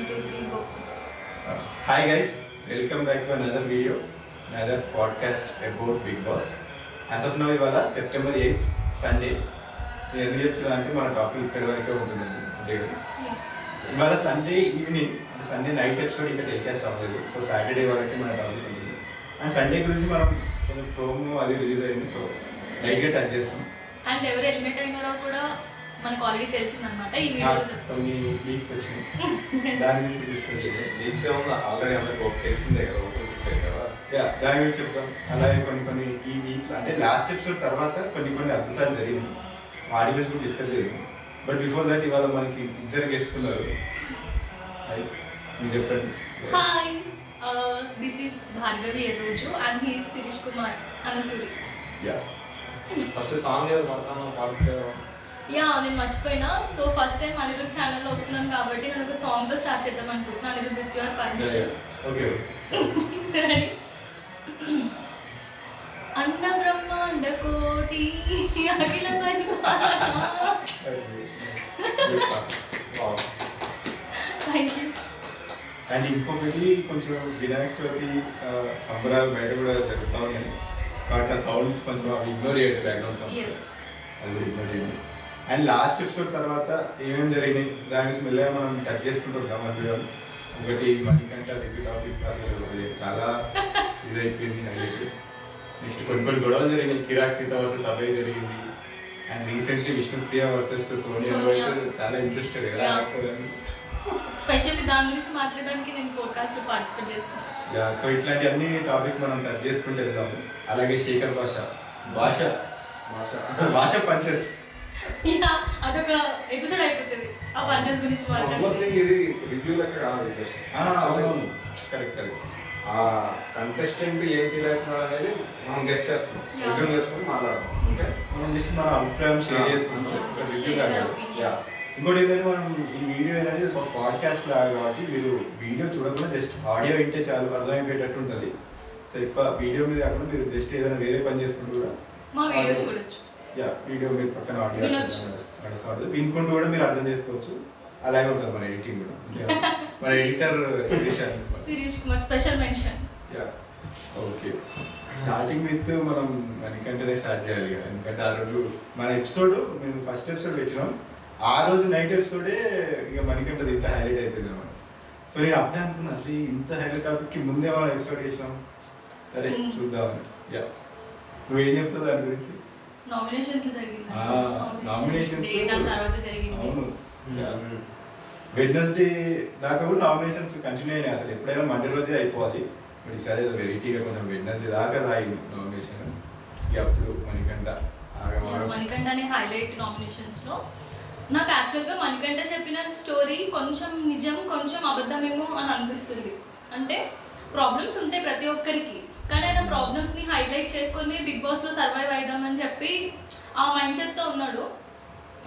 1, 2, 3, go. Hi guys, welcome back to another video, another podcast about Big Boss. As of now, ఇవాళ September 8th Sunday. నేను ఎందుకు చెప్తున్నా అంటే మన topic ఇక్కడి వరకే ఉంటుందండి అంతే కదా. ఇవాళ సండే ఈవినింగ్ అంటే సండే నైట్ ఎపిసోడ్ ఇంకా టెలికాస్ట్ అవ్వలేదు. సో సాటర్డే వరకే మన టాపిక్ ఉంటుంది. అండ్ సండే గురించి మనం కొంచెం ప్రోమో అది రిలీజ్ అయింది. సో లైట్గా టచ్ చేస్తాం. అండ్ ఎవరు ఎలిమినేట్ అయినారో కూడా మనకు ఆల్రెడీ తెలిసిందన్నమాట. ఈ వీడియోలో కొన్ని లీక్స్ వచ్చినాయి, దాని గురించి డిస్కస్ చేద్దాం. లీక్స్ ఏమన్నా ఆల్రెడీ అందరికి తెలిసిందే కదా, ఓపెన్ సీక్రెట్ కదా. దాని గురించి చెప్తాం. అలాగే కొన్ని ఈ వీక్ అంటే లాస్ట్ ఎపిసోడ్ తర్వాత కొన్ని అద్భుతాలు జరిగినాయి, వాటి గురించి కూడా డిస్కస్ చేద్దాం. బట్ బిఫోర్ దట్ ఇవాళ మనకి ఇద్దరు గెస్ట్ ఉన్నారు. చెప్పండి. Hi, this is Bhargavi Erroju and he is Shirish Kumar Anasuri. First song ఏదో పడతాను పాడుతూ నేను మర్చిపోయినా. సో ఫస్ట్ టైం అనిరుద్ ఛానల్లో వస్తున్నాను కాబట్టి నేను ఒక సాంగ్తో స్టార్ట్ చేద్దాం అనుకుంటున్నాను. Anirudh with your permission. అన్న బ్రహ్మాండ కోటి అఖిల అండ్ ఇంకొకటి కొంచెం వినాయక చవితి సంబరాలు బయట కూడా జరుగుతూ ఉన్నాయి కాబట్టి ఆ సౌండ్స్ కొంచెం ఇగ్నోర్ చేయండి, బ్యాక్గ్రౌండ్ సౌండ్స్ అది కూడా ఇగ్నోర్ చేయండి. అండ్ లాస్ట్ ఎపిసోడ్ తర్వాత ఏమేమి జరిగినాయి దాని గురించి మెల్లగా మనం టచ్ చేసుకుంటూ వద్దాం అనుకున్నాం. ఒకటి మణికంఠ బిగ్ టాపిక్ అసలు చాలా ఇదైపోయింది. నెక్స్ట్ కొన్ని గొడవలు జరిగినాయి. కిరాక్ సీత వర్సెస్ అభయ్ జరిగింది. And recently Vishnupriya versus Sonia చాలా ఇంట్రెస్టెడ్ కదా. స్పెషల్లీ దాని గురించి మాట్లాడడానికి నేను పోడ్కాస్ట్లో పార్టిసిపేట్ చేస్తాను. సో ఇట్లాంటి అన్ని టాపిక్స్ మనం టచ్ చేసుకుంటూ వెళ్దాము. అలాగే శేఖర్ భాష పంచెస్ అదొక ఎపిసోడ్ అయిపోతుంది. ఆ పంచెస్ గురించి మాట్లాడుతుంది. ఇది రివ్యూ లెక్క కాదు, కరెక్ట్. ఆ కంటెస్టెంట్ ఏం ఫీల్ అవుతున్నారు అనేది మనం గెస్ట్ చేస్తాం, రిజ్యూమ్ చేసుకుని మాట్లాడదాం. ఓకే, మనం జస్ట్ మన అభిప్రాయం షేర్ చేసుకుంటాం. ఇంకోటి ఏంటంటే మనం ఈ వీడియో అనేది ఒక పాడ్కాస్ట్ లాగా కాబట్టి మీరు వీడియో చూడకుండా జస్ట్ ఆడియో వింటే చాలా అర్థమైపోయేటట్టు ఉంటుంది. సో ఎక్కువ వీడియో మీద కాకుండా మీరు జస్ట్ ఏదైనా వేరే పని చేసుకుంటూ కూడా మా వీడియో చూడొచ్చు. వీడియో మీరు పక్కన ఆడియో నడుస్తుంది, వినుకుంటూ కూడా మీరు అర్థం చేసుకోవచ్చు. అలాగే ఉంటుంది మన ఎడిటింగ్ కూడా. మన editor Shirish Kumar special mention. Okay, starting with మనం మణికంఠనే స్టార్ట్ చేయాలి కదా. ఎందుకంటే ఆ రోజు మన ఎపిసోడ్ మేము ఫస్ట్ ఎపిసోడ్ పెట్టినాం. ఆ రోజు నైట్ ఎపిసోడే ఇక మణికంఠది ఇంత హైలైట్ అయిపోయింది అన్నమాట. సో నేను అప్పుడే అనుకున్నా అసలు ఇంత హైలైట్ టాపిక్కి ముందే మనం ఎపిసోడ్ చేసినాం, సరే చూద్దామని. నువ్వేం చెప్తావు దాని గురించి? నామినేషన్స్ అవును, వెడ్నెస్డే దాకా కూడా నామినేషన్స్ కంటిన్యూ అయినాయి. అసలు ఎప్పుడైనా మండే రోజే అయిపోవాలి. బట్ ఈసారి వెరైటీగా కొంచెం వెడ్నెస్డే దాకా రాయింది నామినేషన్. అప్పుడు మణికంఠ అనే హైలైట్ నామినేషన్స్లో నాకు యాక్చువల్గా మణికంఠ చెప్పిన స్టోరీ కొంచెం నిజం కొంచెం అబద్ధమేమో అని అనిపిస్తుంది. అంటే ప్రాబ్లమ్స్ ఉంటాయి ప్రతి ఒక్కరికి, కానీ ఆయన ప్రాబ్లమ్స్ని హైలైట్ చేసుకొని బిగ్ బాస్లో సర్వైవ్ అవుదామని చెప్పి ఆ మైండ్ సెట్తో ఉన్నాడు.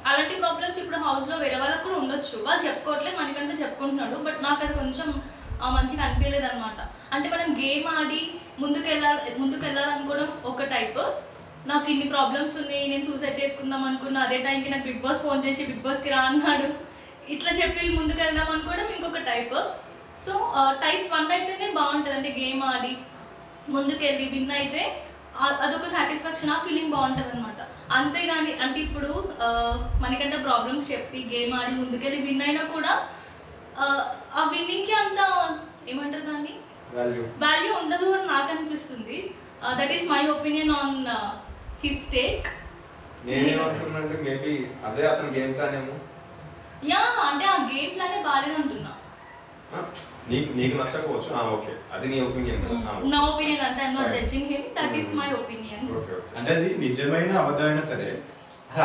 అలాంటి ప్రాబ్లమ్స్ ఇప్పుడు హౌస్లో వేరే వాళ్ళకు కూడా ఉండొచ్చు, వాళ్ళు చెప్పుకోవట్లేదు, మణికంఠ చెప్పుకుంటున్నాడు. బట్ నాకు అది కొంచెం మంచిగా అనిపించలేదు అనమాట. అంటే మనం గేమ్ ఆడి ముందుకెళ్ళాలనుకోవడం ఒక టైప్. నాకు ఇన్ని ప్రాబ్లమ్స్ ఉన్నాయి, నేను సూసైడ్ చేసుకుందాం అనుకున్నా, అదే టైంకి నాకు బిగ్ బాస్ ఫోన్ చేసి బిగ్ బాస్కి రా అన్నాడు, ఇట్లా చెప్పి ముందుకు వెళ్దాం అనుకోవడం ఇంకొక టైప్. సో టైప్ 1 అయితేనే బాగుంటుంది. అంటే గేమ్ ఆడి ముందుకెళ్ళి విన్ అయితే అదొక సాటిస్ఫాక్షన్, ఆ ఫీలింగ్ బాగుంటుంది అనమాట. అంతేగాని అంటే ఇప్పుడు మనకంటే ప్రాబ్లమ్స్ చెప్పి గేమ్ ఆడి ముందుకెళ్ళి విన్ అయినా కూడా ఆ విన్నింగ్కి అంత ఏమంటారు దాన్ని వాల్యూ ఉండదు అని నాకు అనిపిస్తుంది. That is my opinion on his take. అంటే ఆ గేమ్ ప్లానే బాగాలేదంటున్నా. నీకు నచ్చకపోవచ్చు, ఓకే, అది నీ ఒపీనియన్. నా ఒపీనియన్ అంటే I'm not judging him, that is my opinion. అంటే అది నిజమైన అబద్ధమైనా సరే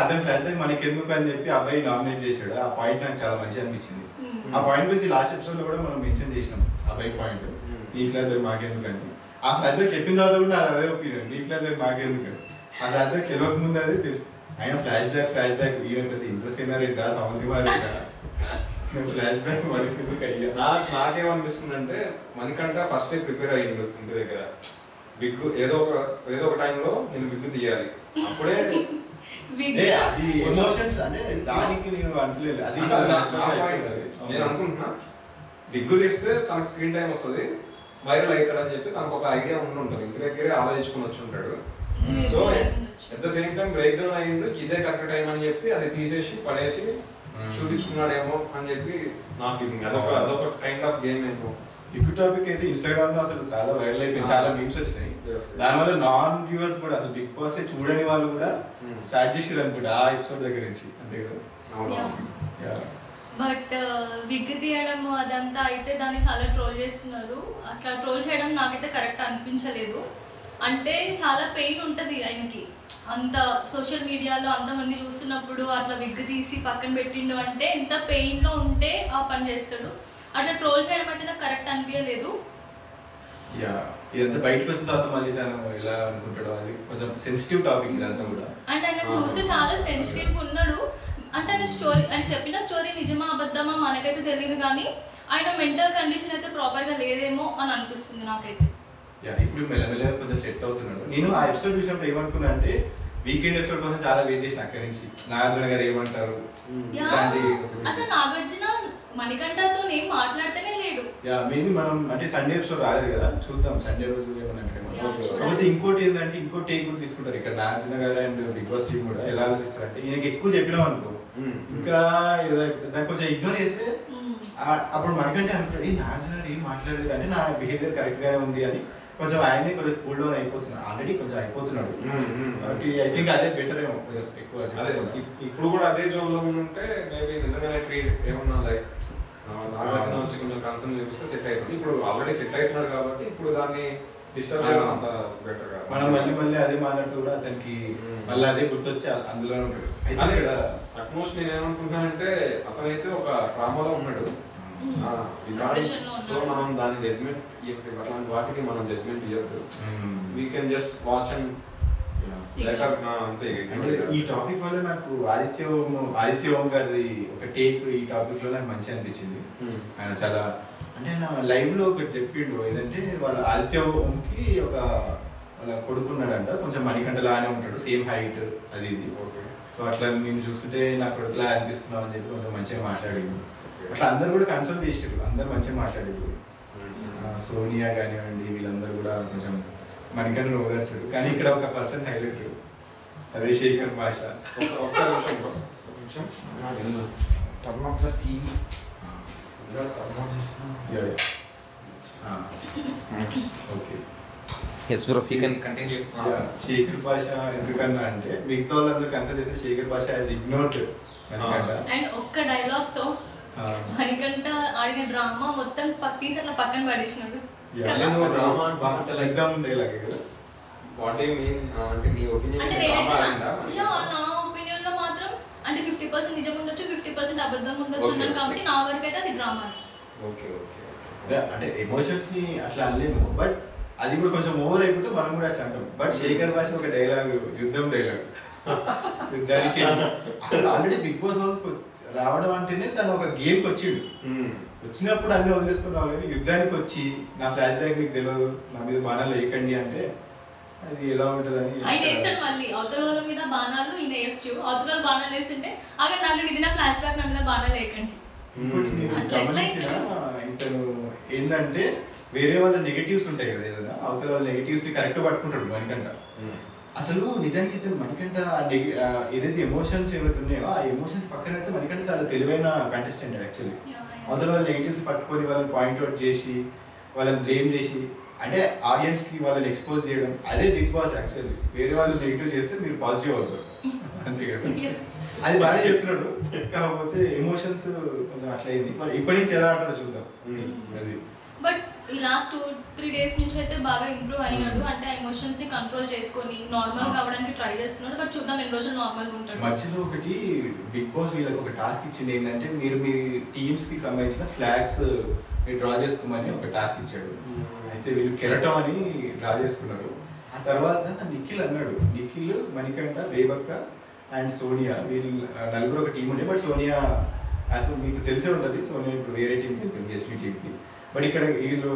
అతని ఫ్లాష్ బ్యాక్ మనకి ఎందుకు అని చెప్పి అబ్బాయి నామినేట్ చేశాడు. ఆ పాయింట్ నాకు చాలా మంచిగా అనిపించింది. ఆ పాయింట్ గురించి లాస్ట్ ఎపిసోడ్ లో కూడా మనం మెన్షన్ చేసినాం. అబ్బాయి పాయింట్ నీ ఫ్లాష్ బ్యాక్ మాకెందుకని. ఆ ఫ్లాష్ బ్యాక్ చెప్పిన తర్వాత కూడా అదే ఒపీనియన్, నీ ఫ్లాష్ బ్యాక్ మాకెందుకని. ఆ ఫ్లాష్ బ్యాక్ తెలియక ముందు అదే తెలుసు. ఆయన ఫ్లాష్ బ్యాక్ ఈయన పెద్ద ఇంద్రసేనారెడ్డా సమసింహారెడ్డా ఫ్లాష్ బ్యాక్ మనకెందుకు అయ్యా. నాకేమనిపిస్తుంది అంటే మణికంఠ ఫస్ట్ ప్రిపేర్ అయ్యిండు ఇంటి దగ్గర. బిగ్ ఏదో ఒక టైంలో నేను బిగ్ తీయాలి, అప్పుడే అది ఎమోషన్స్ అంటే దానికి నేను అంటలేదు. అది నేను అనుకుంటున్నా బిగ్గు తీస్తే తనకు స్క్రీన్ టైం వస్తుంది, వైరల్ అవుతాడు అని చెప్పి తనకు ఒక ఐడియా ఉండి ఉంటుంది, ఇంటి దగ్గరే ఆలోచించుకుని వచ్చి ఉంటాడు. So at the same time break down అయ్యిండు, ఇదే కరెక్ట్ టైం అని చెప్పి అది తీసేసి పడేసి చూపించుకున్నాడేమో అని చెప్పి నా ఫీలింగ్. అదొక కైండ్ ఆఫ్ గేమ్ ఏమో. బిగ్ టాపిక్ అయితే ఇన్స్టాగ్రామ్ లో అసలు చాలా వైరల్ అయిపోయింది, చాలా మీమ్స్ వచ్చినాయి. దానివల్ల నాన్ వ్యూవర్స్ కూడా అసలు బిగ్ బాస్ చూడని వాళ్ళు కూడా స్టార్ట్ చేసారు అనుకుంటా ఆ ఎపిసోడ్ దగ్గర నుంచి, అంతే కదా. బట్ విగ్ తీయడం అదంతా అయితే దాన్ని చాలా ట్రోల్ చేస్తున్నారు. అట్లా ట్రోల్ చేయడం నాకైతే కరెక్ట్ అనిపించలేదు. అంటే చాలా పెయిన్ ఉంటుంది ఆయనకి, అంత సోషల్ మీడియాలో అంతమంది చూస్తున్నప్పుడు అట్లా విగ్ తీసి పక్కన పెట్టిండు అంటే ఎంత పెయిన్లో ఉంటే ఆ పని చేస్తాడు. అట్లా ట్రోల్ చేయడం అయితే నాకు కరెక్ట్ అనిపించలేదు. ఇదంతా బయటకు వచ్చిన తర్వాత మళ్ళీ తను ఎలా అనుకుంటాడో, అది కొంచెం సెన్సిటివ్ టాపిక్ ఇదంతా కూడా. అండ్ ఆయన చూస్తే చాలా సెన్సిటివ్గా ఉన్నాడు. అంటే ఆయన స్టోరీ, ఆయన చెప్పిన స్టోరీ నిజమా అబద్ధమా మనకైతే తెలియదు, కానీ ఆయన మెంటల్ కండిషన్ అయితే ప్రాపర్గా లేదేమో అని అనిపిస్తుంది నాకైతే. ఇప్పుడు మెల్లమెల్లగా కొంచెం సెట్ అవుతున్నాడు. నేను ఆ ఎపిసోడ్ చూసినప్పుడు ఏమనుకున్నా అంటే వీకెండ్ ఎపిసోడ్ కోసం చాలా వెయిట్ చేసిన అక్కడి నుంచి, నాగార్జున గారు ఏమంటారు. అసలు నాగార్జున మణికంఠతో ఏం మాట్లాడితేనే లేడు. మేబీ మనం అంటే సండే ఎపిసోడ్ రాలేదు కదా, చూద్దాం సండే రోజు ఏమన్నా. కాకపోతే ఇంకోటి ఏంటంటే ఇంకో టేక్ కూడా తీసుకుంటారు ఇక్కడ నాగార్జున గారు అండ్ బిగ్ బాస్ టీమ్ కూడా. ఎలా ఆలోచిస్తారంటే ఈయనకి ఎక్కువ చెప్పినాం అనుకో, ఇంకా దాన్ని కొంచెం ఇగ్నోర్ చేస్తే అప్పుడు మనకంటే అనుకుంటాడు ఈ నాగార్జున గారు ఏం మాట్లాడలేదు అంటే నా బిహేవియర్ కరెక్ట్ గానే ఉంది అని కొంచెం ఆయనే కొంచెం కూల్ డౌన్ అయిపోతున్నాడు, ఆల్రెడీ కొంచెం అయిపోతున్నాడు. కాబట్టి ఐ థింక్ అదే బెటర్ ఏమో కొంచెం ఎక్కువ. అదే ఇప్పుడు కూడా అదే జోన్ లో ఉంటే మేబీ నిజంగానే ట్రీట్ ఏమన్నా లైక్ నాగార్జున వచ్చి కొంచెం కన్సర్న్ చూపిస్తే సెట్ అవుతుంది. ఇప్పుడు ఆల్రెడీ సెట్ అవుతున్నాడు కాబట్టి ఇప్పుడు దాన్ని డిస్టర్బ్ చేయడం అంత బెటర్ గా. మనం మళ్ళీ అదే మాట్లాడుతూ కూడా అతనికి మళ్ళీ అదే గుర్తొచ్చి అందులోనే ఉంటాడు. అయితే ఇక్కడ అట్మోస్ట్ నేను ఏమనుకుంటున్నానంటే అతనైతే ఒక డ్రామాలో ఉన్నాడు. సో మనం దాని జడ్జ్మెంట్ అట్లాంటి వాటికి మనం జడ్జ్మెంట్ ఇవ్వద్దు. We can just watch and అంతే. ఈ టాపిక్ వల్ల నాకు ఆదిత్య ఓం గారిది ఒక టేక్ ఈ టాపిక్ లో నాకు మంచిగా అనిపించింది. ఆయన చాలా అంటే ఆయన లైవ్ లో ఒకటి చెప్పిండు, ఏదంటే వాళ్ళ ఆదిత్య ఓంకి ఒక వాళ్ళ కొడుకున్నాడంట, కొంచెం మణికంఠలానే ఉంటాడు, సేమ్ హైట్ అది ఇది. సో అట్లా నేను చూస్తుంటే నా కొడుకులా అనిపిస్తున్నావు అని చెప్పి కొంచెం మంచిగా మాట్లాడిండు. అట్లా అందరు కూడా కన్సల్ట్ చేసారు, అందరు మంచిగా మాట్లాడారు. సోనియా కానివ్వండి వీళ్ళందరూ కూడా కొంచెం మణికంఠను ఓదార్చారు. కానీ ఇక్కడ ఒక పర్సన్ హైలైట్, అదే శేఖర్ భాష. ఒక్క నిమిషం okay yes bro he can continue. Shekhar Basha ఎందుకన్నా అంటే మిగతా వాళ్ళందరూ కన్సల్ట్ చేసిన Shekhar Basha as ignored Manikanta. And ఒక్క డైలాగ్ తో మణికంఠ ఆడిన డ్రామా మొత్తం తీసి అట్లా పక్కన పడేసినాడు. డ్రామా అంటే నా ఒపీనియన్ లో మాత్రం అంటే 50% నిజం ఉండొచ్చు, 50% అబద్ధం ఉండొచ్చు అన్నాను. కాబట్టి నా వరకు అయితే అది డ్రామా. అంటే ఎమోషన్స్ ని అట్లా అనలేము, బట్ అది కూడా కొంచెం ఓవర్ అయిపోతే మనం కూడా అట్లా అంటాం. బట్ శేఖర్ భాష ఒక డైలాగ్, యుద్ధం డైలాగ్. యుద్ధానికి అసలు ఆల్రెడీ బిగ్ బాస్ హౌస్ రావడం అంటేనే తను ఒక గేమ్కి వచ్చిండు. వచ్చినప్పుడు అన్ని వదిలేసుకుని రావాలి, కానీ యుద్ధానికి వచ్చి నా ఫ్లాష్ బ్యాక్ మీకు తెలియదు, నా మీద బాణాలు వేయకండి అంటే అది ఎలా ఉంటుందని ఆయన వేస్తాడు. మళ్ళీ అవతల వాళ్ళ మీద బాణాలు ఈయన వేయచ్చు, అవతల వాళ్ళు బాణాలు వేస్తుంటే అక్కడ నాకు ఇది నా ఫ్లాష్ బ్యాక్, నా మీద బాణాలు వేయకండి. ఇంకోటి నేను గమనించిన ఇతను ఏంటంటే వేరే వాళ్ళ నెగటివ్స్ ఉంటాయి కదా, ఏదైనా అవతల వాళ్ళ నెగటివ్స్ ని కరెక్ట్ పట్టుకుంటాడు మణికంఠ. అసలు నిజానికి ఇతను మణికంఠ ఏదైతే ఎమోషన్స్ ఏవైతే ఉన్నాయో ఆ ఎమోషన్స్ పక్కన అయితే మణికంఠ చాలా తెలివైన కంటెస్టెంట్ యాక్చువల్లీ. అవతల వాళ్ళ నెగటివ్స్ పట్టుకొని వాళ్ళని పాయింట్అవుట్ చేసి వాళ్ళని బ్లేమ్ చేసి అంటే ఆడియన్స్ కి వాళ్ళని ఎక్స్పోజ్ చేయడం, అదే బిగ్ బాస్ యాక్చువల్లీ. వేరే వాళ్ళు నెగిటివ్ చేస్తే మీరు పాజిటివ్ అవుతారు, అంతే కదా. అది బాగా చేస్తున్నాడు, కాకపోతే ఎమోషన్స్ కొంచెం అట్లా అయింది. మరి ఇప్పటి నుంచి ఎలా ఆడతారో చూద్దాం. అది బట్ ఈ లాస్ట్ 2-3 days నుంచి అయితే బాగా ఇంప్రూవ్ అయినాడు. అంటే ఎమోషన్స్ ని కంట్రోల్ చేసుకొని నార్మల్ కావడానికి ట్రై చేస్తున్నాడు. బట్ చూద్దాం ఎన్ని రోజులు నార్మల్ ఉంటాడు. మధ్యలో ఒకటి బిగ్ బాస్ వీళ్ళకి ఒక టాస్క్ ఇచ్చింది, ఏంటంటే మీరు మీ టీమ్స్ కి సంబంధించిన ఫ్లాగ్స్ మీరు డ్రా చేసుకోమని ఒక టాస్క్ ఇచ్చాడు. అయితే వీళ్ళు కెరటం అని డ్రా చేసుకున్నారు. ఆ తర్వాత నిఖిల్ అన్నాడు, నిఖిల్, మణికంఠ, బేబక్క అండ్ సోనియా వీళ్ళు నలుగురు ఒక టీం ఉండే. బట్ సోనియా అసలు మీకు తెలిసే ఉంటుంది, సోనియా ఇప్పుడు వేరే టీంకి వెళ్ళింది, ఎస్పీ టీంకి. బట్ ఇక్కడ వీళ్ళు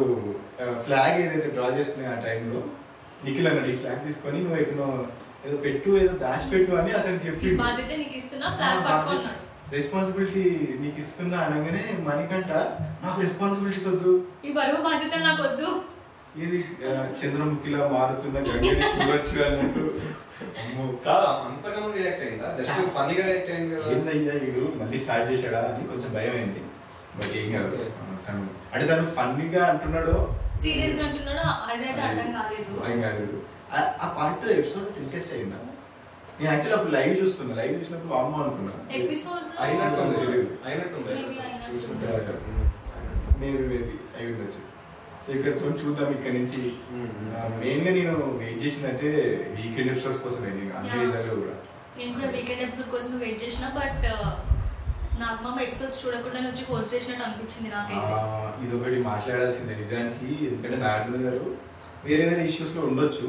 ఫ్లాగ్ ఏదైతే డ్రా చేసుకునే ఆ టైంలో నిఖిల్ అన్నాడు, ఈ ఫ్లాగ్ తీసుకొని నువ్వు ఎక్కడో ఏదో పెట్టు, ఏదో దాచిపెట్టు అని అతను చెప్పి రెస్పాన్సిబిలిటీ నీకు ఇస్తున్నా అనగానే మణికంఠ నాకు రెస్పాన్సిబిలిటీస్ వద్దు, ఈ బరువు బాధ్యత నాకు వద్దు, ఇది చంద్రముఖిలా మారుతున్న గంగని చూడొచ్చు అన్నట్టు. కాదు అంతగానో రియాక్ట్ అయిందా, జస్ట్ ఫన్నీగా రియాక్ట్ అయింది కదా. ఏందయ్యా వీడు మళ్ళీ స్టార్ట్ చేశాడా అని కొంచెం భయం అయింది. బట్ ఏం కాదు, అంటే తను ఫన్నీగా అంటున్నాడు సీరియస్ గా అంటున్నాడు అదైతే అర్థం కాలేదు. ఆ పార్ట్ ఎపిసోడ్ టెలికాస్ట్ అయిందా? నేను యాక్చువల్లీ అప్పుడు లైవ్ చూస్తున్నా, లైవ్ చూసినప్పుడు అమ్మ అనుకున్నా ఎపిసోడ్ అయినట్టుంది మేబీ అయి ఉండొచ్చు. సో ఇక్కడ చూద్దాం ఇక్కడ నుంచి. మెయిన్ గా నేను వెయిట్ చేసిందంటే వీకెండ్ ఎపిసోడ్స్ కోసమే, నేను అన్ని రీజన్లో కూడా. నేను కూడా వీకెండ్ ఎపిసోడ్ కోసం వెయిట్ చేసిన, బట్ నాకు మా ఎపిసోడ్స్ చూడకుండా నుంచి పోస్ట్ చేసినట్టు అనిపించింది నాకైతే. ఇది ఒకటి మాట్లాడాల్సిందే నిజానికి, ఎందుకంటే నాగార్జున గారు వేరే వేరే ఇష్యూస్ లో ఉండొచ్చు,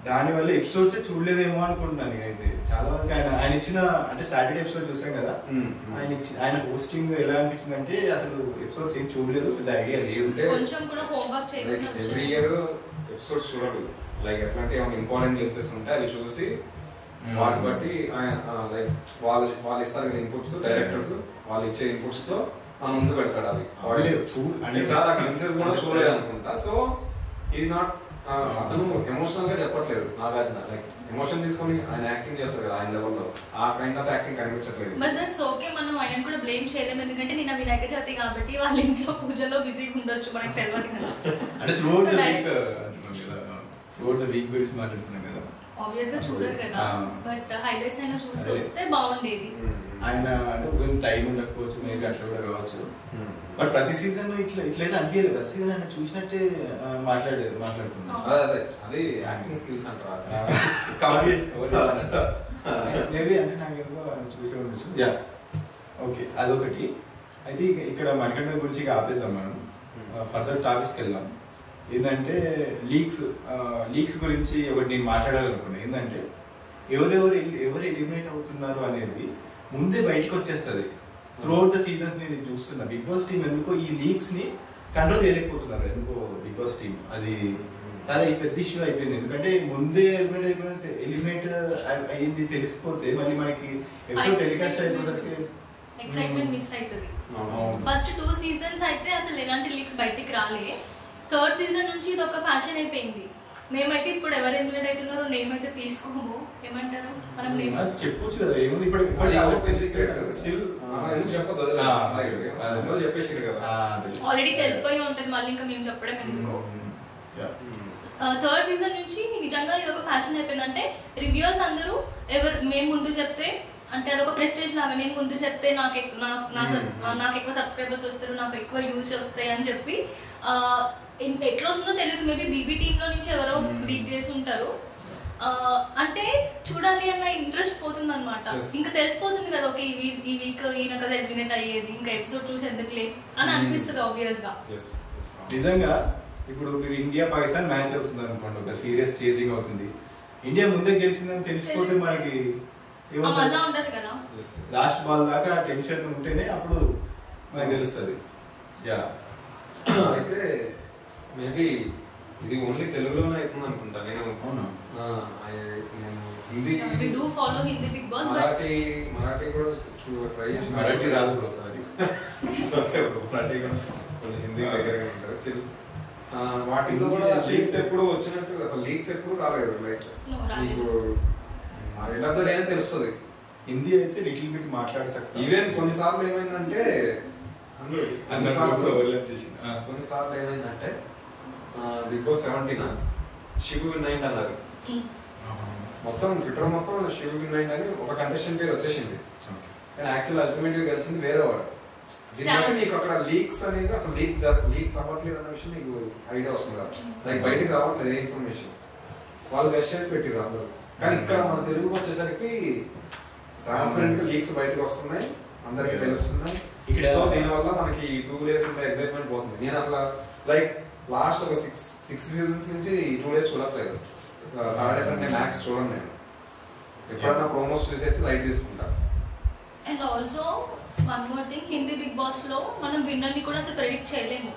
దానివల్ల ఎపిసోడ్స్ చూడలేదేమో అనుకుంటున్నాను నేనైతే. చాలా వరకు ఆయన ఇచ్చిన అంటే సాటర్డే ఎపిసోడ్ చూసాం కదా, ఆయన హోస్టింగ్ ఎలా అనిపించింది అంటే అసలు ఎపిసోడ్స్ ఏం చూడలేదు, పెద్ద ఐడియా లేదు. కొంచెం కూడా హోంవర్క్ చేయకుండా ఎవ్రీ ఇయర్ ఎపిసోడ్స్ చూడడు, లైక్ ఎట్లాంటి ఏమైనా ఇంపార్టెంట్ గ్లిమ్సెస్ ఉంటాయి అవి చూసి వాటిని బట్టి లైక్ వాళ్ళు ఇస్తారు కదా ఇన్పుట్స్, డైరెక్టర్స్ వాళ్ళు ఇచ్చే ఇన్పుట్స్ తో ముందు పెడతాడు. అవి అన్నిసార్లు ఆ గ్లిమ్సెస్ కూడా చూడలేదు అనుకుంటా. సో ఈజ్ నాట్, అతను ఎమోషనల్ గా చెప్పట్లేదు నాగార్జున, లైక్ ఎమోషన్ తీసుకొని ఆయన యాక్టింగ్ చేస్తారు కదా ఆయన లెవెల్లో, ఆ కైండ్ ఆఫ్ యాక్టింగ్ కనిపించట్లేదు. బట్ దట్స్ ఓకే, మనం ఆయన కూడా బ్లేమ్ చేయలేము, ఎందుకంటే నిన్న వినాయక చవితి కాబట్టి వాళ్ళ ఇంట్లో పూజలో బిజీగా ఉండొచ్చు, మనకు తెలియదు కదా. అంటే త్రూఅవుట్ ద వీక్ గురించి మాట్లాడుతున్నాం కదా, ఆబ్వియస్ గా చూడరు కదా, బట్ హైలైట్స్ అయినా చూసి వస్తే బాగుండేది. ఆయన అంటే ఒక టైం ఉండకపోవచ్చు, మేబీ అట్లా కూడా కావచ్చు. బట్ ప్రతి సీజన్ ఇట్లయితే అనిపించలేదు, ప్రతి సీజన్ ఆయన చూసినట్టే మాట్లాడుతున్నాను. అది యాక్టింగ్ స్కిల్స్ అంటారు, మేబీ అంటే నాకు చూసే ఉండొచ్చు. యా ఓకే, అదొకటి. అయితే ఇక్కడ మణికంఠ గురించి ఆపేద్దాం మనం, ఫర్దర్ టాపిక్స్కి వెళ్దాం. ఏంటంటే లీక్స్ గురించి ఒకటి నేను మాట్లాడాలనుకున్నాను. ఏంటంటే ఎవరు ఎలిమినేట్ అవుతున్నారు అనేది ముందే బయటకు వచ్చేస్తుంది. త్రూఅవుట్ ద సీజన్స్ నేను చూస్తున్నా, బిగ్ బాస్ టీం ఎందుకో ఈ లీక్స్ ని కంట్రోల్ చేయలేకపోతున్నారు. ఎందుకో బిగ్ బాస్ టీం అది చాలా పెద్ద ఇష్యూ అయిపోయింది. ఎందుకంటే ముందే ఎలిమినేట్ అయ్యింది తెలిసిపోతే మళ్ళీ మనకి ఎపిసోడ్ టెలికాస్ట్ అయిపోతే ఎక్సైట్మెంట్ మిస్ అవుతుంది. ఫస్ట్ 2 సీజన్స్ అయితే అసలు ఎలాంటి లీక్స్ బయటికి రాలే. 3rd సీజన్ నుంచి ఇది ఒక ఫ్యాషన్ అయిపోయింది. మేమైతే ఇప్పుడు ఎవరు ఎలిమినేట్ అవుతున్నారో నేమ్ అయితే తీసుకోము, ఏమంటారు మనం చెప్పొచ్చు కదా, ఏముంది ఇప్పుడు ఆల్రెడీ తెలిసిపోయి ఉంటుంది, మళ్ళీ ఇంకా మేము చెప్పడం ఎందుకు. 3rd సీజన్ నుంచి నిజంగా ఇది ఒక ఫ్యాషన్ అయిపోయింది. అంటే రివ్యూస్ అందరూ మేము ముందు చెప్తే, అంటే అదొక ప్రెస్టేజ్ లాగా, నేను ముందు చెప్తే నాకు ఎక్కువ సబ్స్క్రైబర్స్ వస్తారు, నాకు ఎక్కువ వ్యూస్ వస్తాయి అని చెప్పి ఎట్లా వస్తుందో తెలియదు. మేబీ బీబీ టీంలో నుంచి ఎవరో లీక్ చేసి ఉంటారు. అంటే చూడాలి అన్న ఇంట్రెస్ట్ పోతుంది అనమాట. ఇంకా తెలిసిపోతుంది కదా, ఓకే ఈ వీక్ ఈయన కదా ఎలిమినేట్ అయ్యేది, ఇంకా ఎపిసోడ్ చూసి ఎందుకులే అని అనిపిస్తుంది ఆబ్వియస్ గా. నిజంగా ఇప్పుడు మీరు ఇండియా పాకిస్తాన్ మ్యాచ్ అవుతుంది అనుకోండి, ఒక సీరియస్ చేసింగ్ అవుతుంది, ఇండియా ముందే గెలిచిందని తెలిసిపోతే మనకి మజా ఉంటది కదా. లాస్ట్ బాల్ దాకా టెన్షన్ ఉంటేనే అప్పుడు మనకి తెలుస్తుంది. యా అయితే మేబీ ఇది ఓన్లీ తెలుగులోనే అవుతుంది అనుకుంటా. నేను హిందీ మరాఠీ కూడా ట్రై చేసి, మరాఠీ రాదు బ్రో, సారీ మరాఠీ కూడా కొన్ని హిందీ దగ్గరగా ఉంటారు. స్టిల్ వాటిలో కూడా లీక్స్ ఎప్పుడు వచ్చినట్టు అసలు లీక్స్ ఎప్పుడు రాలేదు. లైక్ మీకు అయినా తెలుస్తుంది. హిందీ అయితే లిటిల్ బిట్ మాట్లాడసా. ఈవెన్ కొన్నిసార్లు ఏమైందంటే కొన్నిసార్లు ఏమైందంటే బిగ్ బాస్ 17 శివు విన్ అయింది అన్నారు. మొత్తం ట్విట్టర్ మొత్తం శివు విన్ అయింది అని ఒక కంటెస్టెంట్ పేరు వచ్చేసింది, కానీ యాక్చువల్ అల్టిమేట్గా గెలిచింది వేరే వాడు. దీనివల్ల నీకు అక్కడ లీక్స్ అనేది అసలు లీక్స్ అవ్వట్లేదు అన్న విషయం నీకు ఐడియా వస్తుంది కదా, లైక్ బయటికి రావట్లేదు ఏ ఇన్ఫర్మేషన్, వాళ్ళు గెస్ట్ చేసి పెట్టిరు అందరూ. కానీ ఇక్కడ మన తెలుగుకి వచ్చేసరికి ట్రాన్స్పరెంట్ గా లీక్స్ బయటకు వస్తున్నాయి, అందరికి తెలుస్తున్నాయి. సో దీనివల్ల మనకి 2 days ఉంటే ఎక్సైట్మెంట్ పోతుంది. నేను అసలు లైక్ లాస్ట్ ఒక 6 సీజన్స్ నుంచి 2 days చూడట్లేదు. సాటర్డే సండే మ్యాక్స్ చూడండి, నేను ఎప్పుడన్నా ప్రోమోస్ చూసేసి లైట్ తీసుకుంటా. And also one more thing, Hindi Bigg Boss లో మనం విన్నర్ని కూడా అసలు ప్రెడిక్ట్ చేయలేము.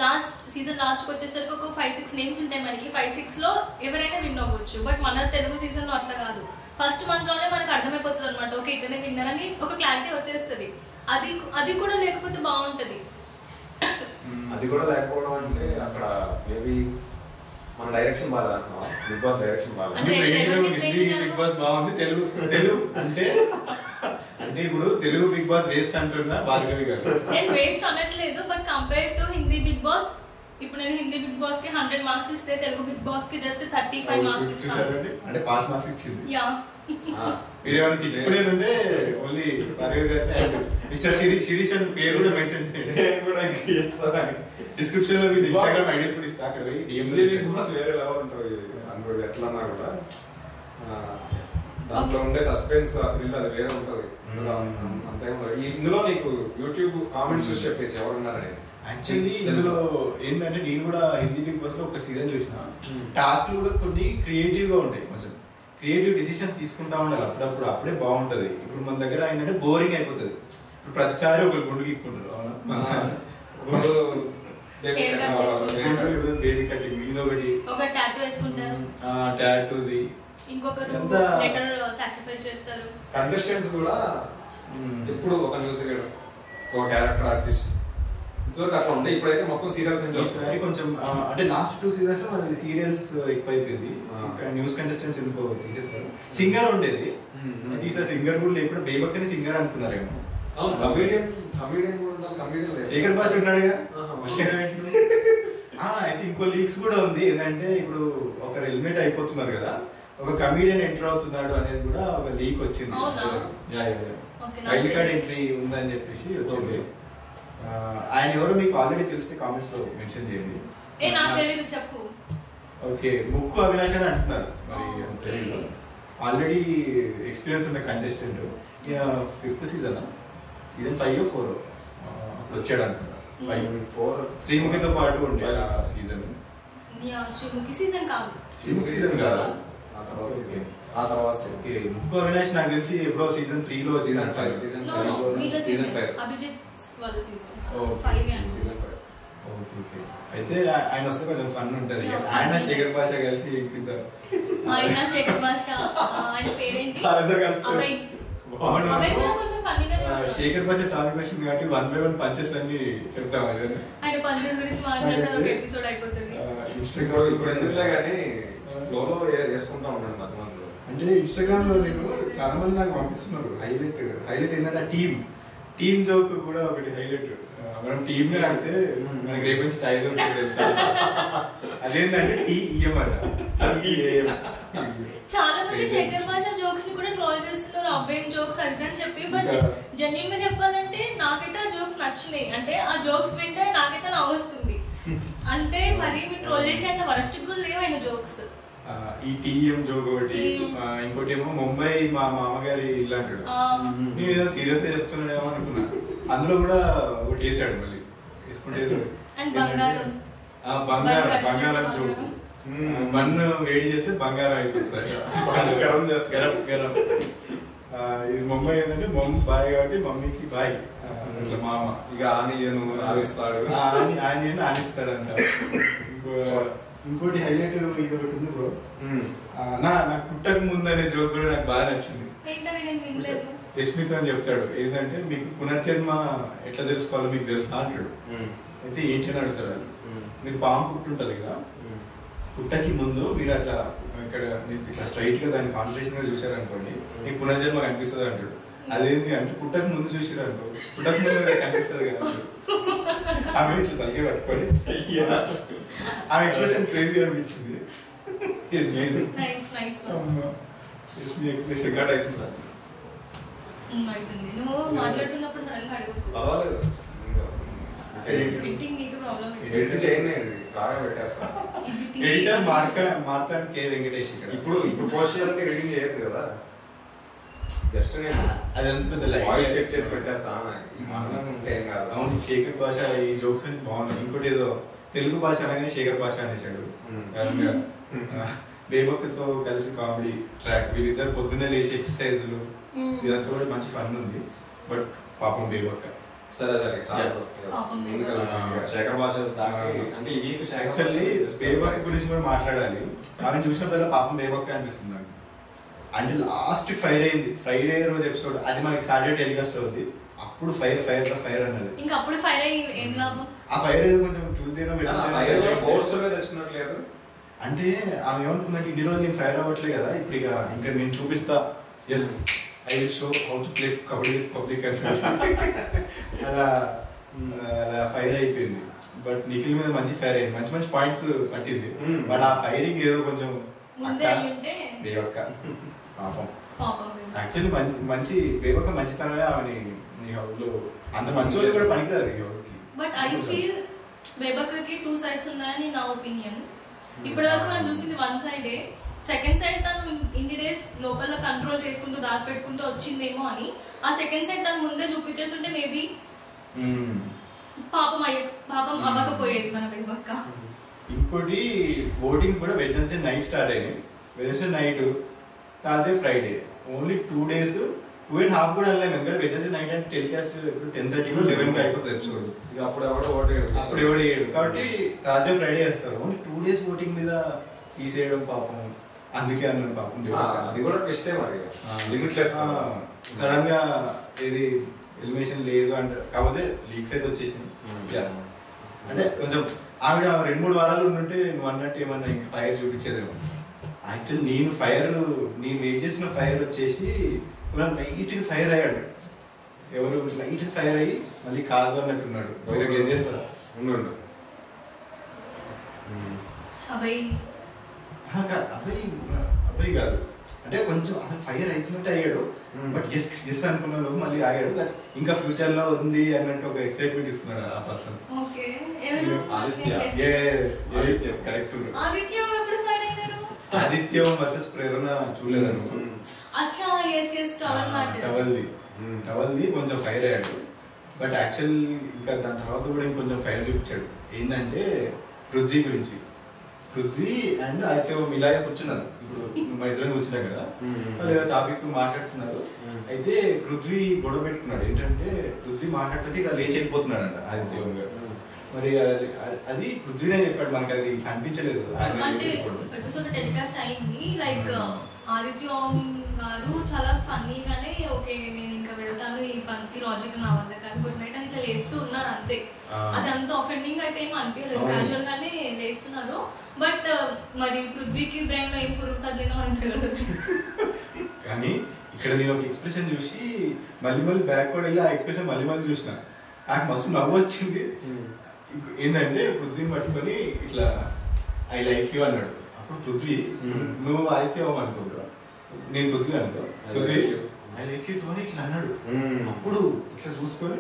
లాస్ట్ సీజన్ లాస్ట్కి వచ్చేసరికి ఒక 5-6 నేమ్స్ ఉంటాయి మనకి. 5-6లో ఎవరైనా విన్ అవ్వచ్చు. బట్ మన తెలుగు సీజన్లో అట్లా కాదు. ఫస్ట్ మంత్లోనే మనకు అర్థమైపోతుంది అనమాట, ఓకే ఇతనే విన్నర్ అని ఒక క్లారిటీ వచ్చేస్తుంది. అది కూడా లేకపోతే బాగుంటుంది. అది కూడా లేకపోవడం అంటే అక్కడ మేబీ మన డైరెక్షన్ బాగా బిగ్ బాస్ డైరెక్షన్ బాగా హిందీ బిగ్ బాస్ బాగుంది, తెలుగు అంటే ఇప్పుడు తెలుగు బిగ్ బాస్ వేస్ట్ అంటున్నా భార్గవి గారు. నేను వేస్ట్ అనట్లేదు, but compare to Hindi Bigg Boss, ఇప్పుడు నేను హిందీ బిగ్ బాస్ కి 100 మార్క్స్ ఇస్తే తెలుగు బిగ్ బాస్ కి జస్ట్ 35 మార్క్స్ ఇస్తాను. అంటే పాస్ మార్క్స్ ఇచ్చింది. యా మీరేమైనా తిప్పుకునేది ఉంటే ఓన్లీ భార్గవి గారిని అండ్ మిస్టర్ శిరీష్ అని పేరు కూడా మెన్షన్ చేయండి. డిస్క్రిప్షన్ లో మీరు ఇన్స్టాగ్రామ్ ఐడీస్ కూడా ఇస్తా, అక్కడ పోయి హిందీ బిగ్ బాస్ వేరే లెవెల్ ఉంటుంది. అందులో ఎట్లన్నా కూడా దాంట్లో ఉండే సస్పెన్స్ ఆ థ్రిల్ అది వేరే ఉంటుంది. అంతే ఉంటుంది. ఇందులో నీకు యూట్యూబ్ కామెంట్స్ చూసి చెప్పచ్చు ఎవరున్నారని. యాక్చువల్లీ ఇందులో ఏంటంటే నేను కూడా హిందీ బిగ్ బాస్ లో ఒక సీజన్ చూసిన. టాస్క్లు కూడా కొన్ని క్రియేటివ్ గా ఉంటాయి, కొంచెం క్రియేటివ్ డిసిషన్ తీసుకుంటా ఉండాలి అప్పుడప్పుడు, అప్పుడే బాగుంటది. ఇప్పుడు మన దగ్గర ఏంటంటే బోరింగ్ అయిపోతుంది. ఇప్పుడు ప్రతిసారి ఒకరు గుండు గీక్కుంటారు, బేబీ కటింగ్, ఇదొకటి ఒక టాటూ వేసుకుంటారు, టాటూది, ఇంకొకరు లెటర్ సాక్రిఫైస్ చేస్తారు. కంటెస్టెంట్స్ కూడా ఇప్పుడు ఒక న్యూస్ రీడర్, ఒక క్యారెక్టర్ ఆర్టిస్ట్, ఇంతవరకు అట్లా ఉండే. ఇప్పుడైతే మొత్తం సీరియల్స్ నుంచి కొంచెం అంటే లాస్ట్ 2 సీజన్స్ లో మనకి సీరియల్స్ ఎక్కువైపోయింది. న్యూస్ కంటెస్టెంట్స్ ఎందుకో తీసేస్తారు. సింగర్ ఉండేది, తీసే సింగర్ కూడా లేకుండా బేబక్కని సింగర్ అనుకున్నారేమో. కమీడియన్ శేఖర్ భాష ఉన్నాడుగా. అయితే ఇంకో లీక్స్ కూడా ఉంది ఏంటంటే, ఇప్పుడు ఒకరు హెల్మెట్ అయిపోతున్నారు కదా, ఒక కమీడియన్ ఎంటర్ అవుతున్నాడు అనేది కూడా ఒక లీక్ వచ్చింది. వైల్డ్ కార్డ్ ఎంట్రీ ఉందని చెప్పేసి వచ్చింది. ఆయన ఎవరో మీకు ఆల్రెడీ తెలిస్తే కామెంట్స్ లో మెన్షన్ చేయండి. చెప్పు. ఓకే, ముక్కు అవినాష్ అని అంటున్నారు, మరి తెలియదు. ఆల్రెడీ ఎక్స్పీరియన్స్ ఉన్న కంటెస్టెంట్. 5th సీజన్ 5 or 4 అప్పుడు వచ్చాడు అనుకుంటా. 5-4 శ్రీముఖితో పాటు ఉండే ఆ సీజన్. శ్రీముఖి సీజన్ కాదు, శ్రీముఖి సీజన్ కాదు. ఆ తర్వాత ఓకే, ముక్కు అవినాష్ నాకు తెలిసి ఎప్పుడో సీజన్ 3లో సీజన్ 5 అభిజిత్ వాళ్ళ సీజన్ 5. ఓకే, అయితే ఆయన వస్తే కొంచెం ఫన్ ఉంటది. ఆయన శేఖర్ భాష కలిసి ఆయన శేఖర్ భాష, ఆయన పేరేంటి, శేఖర్ భాష టాపిక్ వచ్చింది కాబట్టి 1 by 1 పంచెస్ అని చెప్తాం. ఆయన పంచెస్ గురించి మాట్లాడతారు, ఒక ఎపిసోడ్ అయిపోతుంది. ఇన్స్టాగ్రామ్ ఇప్పుడు ఎందుకులే కానీ ఫ్లోలో వేసుకుంటా ఉన్నాను మధ్య మధ్యలో. అంటే ఇన్స్టాగ్రామ్ లో నేను చాలా మంది నాకు పంపిస్తున్నారు. హైలైట్ ఏంటంటే టీమ్ జోక్ కూడా ఒకటి హైలైట్. మనం టీమ్ గా ఆడితే మనకి రేపు నుంచి చాయ్ దొరుకుతుంది తెలుసా. అదేంటంటే టీఎం అట. చాలా మంది శేఖర్ భాష జోక్స్ ని కూడా ట్రోల్ చేస్తున్నారు, అబ్బాయి జోక్స్ అది అని చెప్పి. బట్ జెన్యున్ గా చెప్పాలంటే నాకైతే ఆ జోక్స్ నచ్చినాయి. అంటే ఆ జోక్స్ వింటే నాకైతే నవ్వుస్తుంది. అంటే మరి మీరు ట్రోల్ చేసే అంత వరస్ట్ కూడా లేవు ఆయన జోక్స్. ఈ టీఎం జోక్ ఒకటి, ఇంకోటి ఏమో ముంబై మా మామగారి ఇల్లు అంటాడు. నేను ఏదో సీరియస్ గా చెప్తున్నాడేమో అనుకున్నా. అందులో కూడా ఒకటి వేసాడు, మళ్ళీ వేసుకుంటే బంగారం జోక్. మన్ను వేడి చేస్తే బంగారం అయిపోతుంది, గరం. ఇది ముంబై ఏంటంటే బాయ్ కాబట్టి మమ్మీకి బాయ్, ఇట్లా మామ ఇక ఆనియను ఆనిస్తాడు, ఆనియన్ ఆనిస్తాడంట. ఇంకోటి హైలైట్ ఇది ఒకటి ఉంది బ్రో, నాకు పుట్టక ముందు అనే జోక్ కూడా నాకు బాగా నచ్చింది. యస్మిత్ అని చెప్తాడు ఏంటంటే, మీకు పునర్జన్మ ఎట్లా తెలుసుకోవాలో మీకు తెలుసా అంటాడు. అయితే ఏంటి అని అడుగుతారు. మీకు పాము పుట్టుంటది కదా, పుట్టకి ముందు మీరు అట్లా ఇక్కడ ఇట్లా స్ట్రైట్ గా దాన్ని కాన్సన్ట్రేషన్ గా చూసారనుకోండి, మీకు పునర్జన్మ కనిపిస్తుంది అంటాడు. అదేంటి అంటే పుట్టక ముందు చూసారు అనుకో, పుట్టక ముందు కనిపిస్తుంది కదా. ఆమె ఇట్లా తగ్గి పట్టుకొని ఆమె ఎక్స్ప్రెషన్ క్రేజీ అనిపించింది. ఎక్స్ప్రెషన్ ఘాట్ అవుతుందా? ఎడిటర్ మార్తాండ్ కే వెంకటేష్. ఇప్పుడు పోస్ట్ చేయాలంటే ఎడిటింగ్ చేయొద్దు కదా, జస్ట్ నేను అదంతా పెద్ద వాయిస్ సెట్ చేసి పెట్టేస్తాను. అవును, శేఖర్ భాష ఈ జోక్స్ అని బాగున్నాయి. ఇంకోటి ఏదో తెలుగు భాష అనగానే శేఖర్ భాష అనేసాడు. బేబక్కతో కలిసి కామెడీ ట్రాక్, వీళ్ళిద్దరు పొద్దున్నే లేచి ఎక్సర్సైజులు, ఇదంతా కూడా మంచి ఫన్ ఉంది. బట్ పాపం బేబక్క సరే శేఖర్ భాష దాటి అంటే ఈ వీక్ యాక్చువల్లీ బేబక్క గురించి కూడా మాట్లాడాలి. ఆమె చూసినప్పుడల్లా పాపం బేబక్క అనిపిస్తుంది నాకు. అంటే లాస్ట్ ఫైర్ అయింది ఫ్రైడే రోజు ఎపిసోడ్, అది మనకి సాటర్డే టెలికాస్ట్ అవుతుంది. అప్పుడు ఫైర్ అన్నది. ఇంకా అప్పుడు ఫైర్ అయ్యి ఏం లాభం? ఆ ఫైర్ ఏదో కొంచెం ట్యూస్డే ఫోర్స్ తెచ్చుకున్నట్లేదు. అంటే ఆమె ఏమనుకుందంటే ఇన్ని రోజులు నేను ఫైర్ అవ్వట్లే కదా, ఇప్పుడు ఇంకా నేను చూపిస్తా, yes I will show how to play kabaddi with public అని అలా ఫైర్ అయిపోయింది. బట్ నిఖిల్ మీద మంచి ఫైర్ అయింది, మంచి మంచి పాయింట్స్ పట్టింది. బట్ ఆ ఫైరింగ్ ఏదో కొంచెం బేబక్క పాపం. యాక్చువల్లీ మంచి బేబక్క మంచితనమే ఆమెని ఈ హౌస్ లో అంత మంచి వాళ్ళు కూడా పనికిరారు ఈ హౌస్ కి. బట్ ఐ ఫీల్ బేబక్కకి 2 sides ఉన్నాయని నా ఒపీనియన్. ఇప్పటివరకు మనం చూసింది 1 side. సెకండ్ సైడ్ తను ఇన్ని డేస్ లోపల కంట్రోల్ చేసుకుంటూ దాచిపెట్టుకుంటూ వచ్చిందేమో అని. ఆ సెకండ్ సైడ్ తను ముందే చూపించేస్తుంటే మేబీ పాపం అవ్వకపోయేది మన బేబక్క. ఇంకోటి ఓటింగ్ కూడా వెడ్నెస్డే నైట్ స్టార్ట్ అయినాయి. వెడ్నెస్డే నైట్ తాదే ఫ్రైడే, ఓన్లీ 2 days 2.5 కూడా వెళ్ళాము. ఎందుకంటే వెడ్నెస్డే నైట్ అంటే టెలికాస్ట్ 10:30 11కి అయిపోతుంది ఎపిసోడ్. ఇక అప్పుడు ఎవడో వేయడు కాబట్టి తాదే ఫ్రైడే వేస్తారు. ఓన్లీ 2 days ఓటింగ్ మీద తీసేయడం పాపం. అందుకే అన్నాను పాపం. అది కూడా ట్విస్టే మరి, లిమిట్లెస్. సడన్ గా ఏది ఎలిమినేషన్ లేదు అంటారు, కాకపోతే లీక్స్ అయితే వచ్చేసింది. అంటే కొంచెం ఆవిడ 2-3 వారాలు ఉంటే నువ్వు అన్నట్టు ఏమన్నా ఇంకా ఫైర్ చూపించేదేమో. యాక్చువల్లీ నేను వెయిట్ చేసిన ఫైర్ వచ్చేసి లైట్ ఫైర్ అయ్యాడు. ఎవరు లైట్ ఫైర్ అయ్యి మళ్ళీ కాదు అన్నట్టున్నాడు. గెస్ చేస్తారా? ఉండు అబ్బాయి కాదు, అంటే కొంచెం అసలు ఫైర్ అవుతున్నట్టు అయ్యాడు. బట్ ఎస్ అనుకున్న లోపు మళ్ళీ ఆగాడు. బట్ ఇంకా ఫ్యూచర్ లో ఉంది అన్నట్టు ఒక ఎక్సైట్మెంట్ ఇస్తున్నాడు ఆ పర్సన్. ఆదిత్య వర్సెస్ ప్రేరణ చూడలేదు. టవల్ది కొంచెం ఫైర్ అయ్యాడు. బట్ యాక్చువల్ ఇంకా దాని తర్వాత కూడా ఇంకొంచెం ఫైర్ చూపించాడు. ఏంటంటే పృథ్వీ గురించి. పృథ్వీ అండ్ ఆదిత్య ఇలాగే కూర్చున్నారు. ఇప్పుడు మా ఇద్దరం కూర్చున్నాం కదా, వాళ్ళు ఏదో టాపిక్ మాట్లాడుతున్నారు. అయితే పృథ్వీ గొడవ పెట్టుకున్నాడు. ఏంటంటే పృథ్వీ మాట్లాడుతుంటే ఇలా లేచి వెళ్ళిపోతున్నాడు అంట ఆదిత్య గారు. మరి అది పృథ్వీనే చెప్పాడు, మనకి అది కనిపించలేదు. ఎపిసోడ్ టెలికాస్ట్ అయింది. లైక్ ఆదిత్య గారు చాలా ఫన్నీగానే ఓకే నేను ఇంకా వెళ్తాను, ఈ లాజిక్ నా వల్ల కానీ గుడ్ నైట్ అని ఇట్లా లేస్తూ ఉన్నారు అంతే. అది అంత ఆఫెండింగ్ అయితే ఏం అనిపించలేదు, క్యాజువల్ గానే లేస్తున్నారు. బట్ మరి పృథ్వీకి బ్రెయిన్ లో ఏం పురుగు కదిలినా అని తెలియదు. కానీ ఇక్కడ నేను ఒక ఎక్స్ప్రెషన్ చూసి మళ్ళీ బ్యాక్వర్డ్ వెళ్ళి ఆ ఎక్స్ప్రెషన్ మళ్ళీ చూసిన, నాకు మస్తు నవ్వు వచ్చింది. ఏంటంటే పృథ్వీని పట్టుకొని ఇట్లా ఐ లైక్ యూ అన్నాడు. అప్పుడు పృథ్వీ నువ్వు ఆదిత్య అనుకుంటా, నేను పృథ్వీ అనుకో, పృథ్వీ ఐ లైక్ యూ అని ఇట్లా అన్నాడు. అప్పుడు ఇట్లా చూసుకొని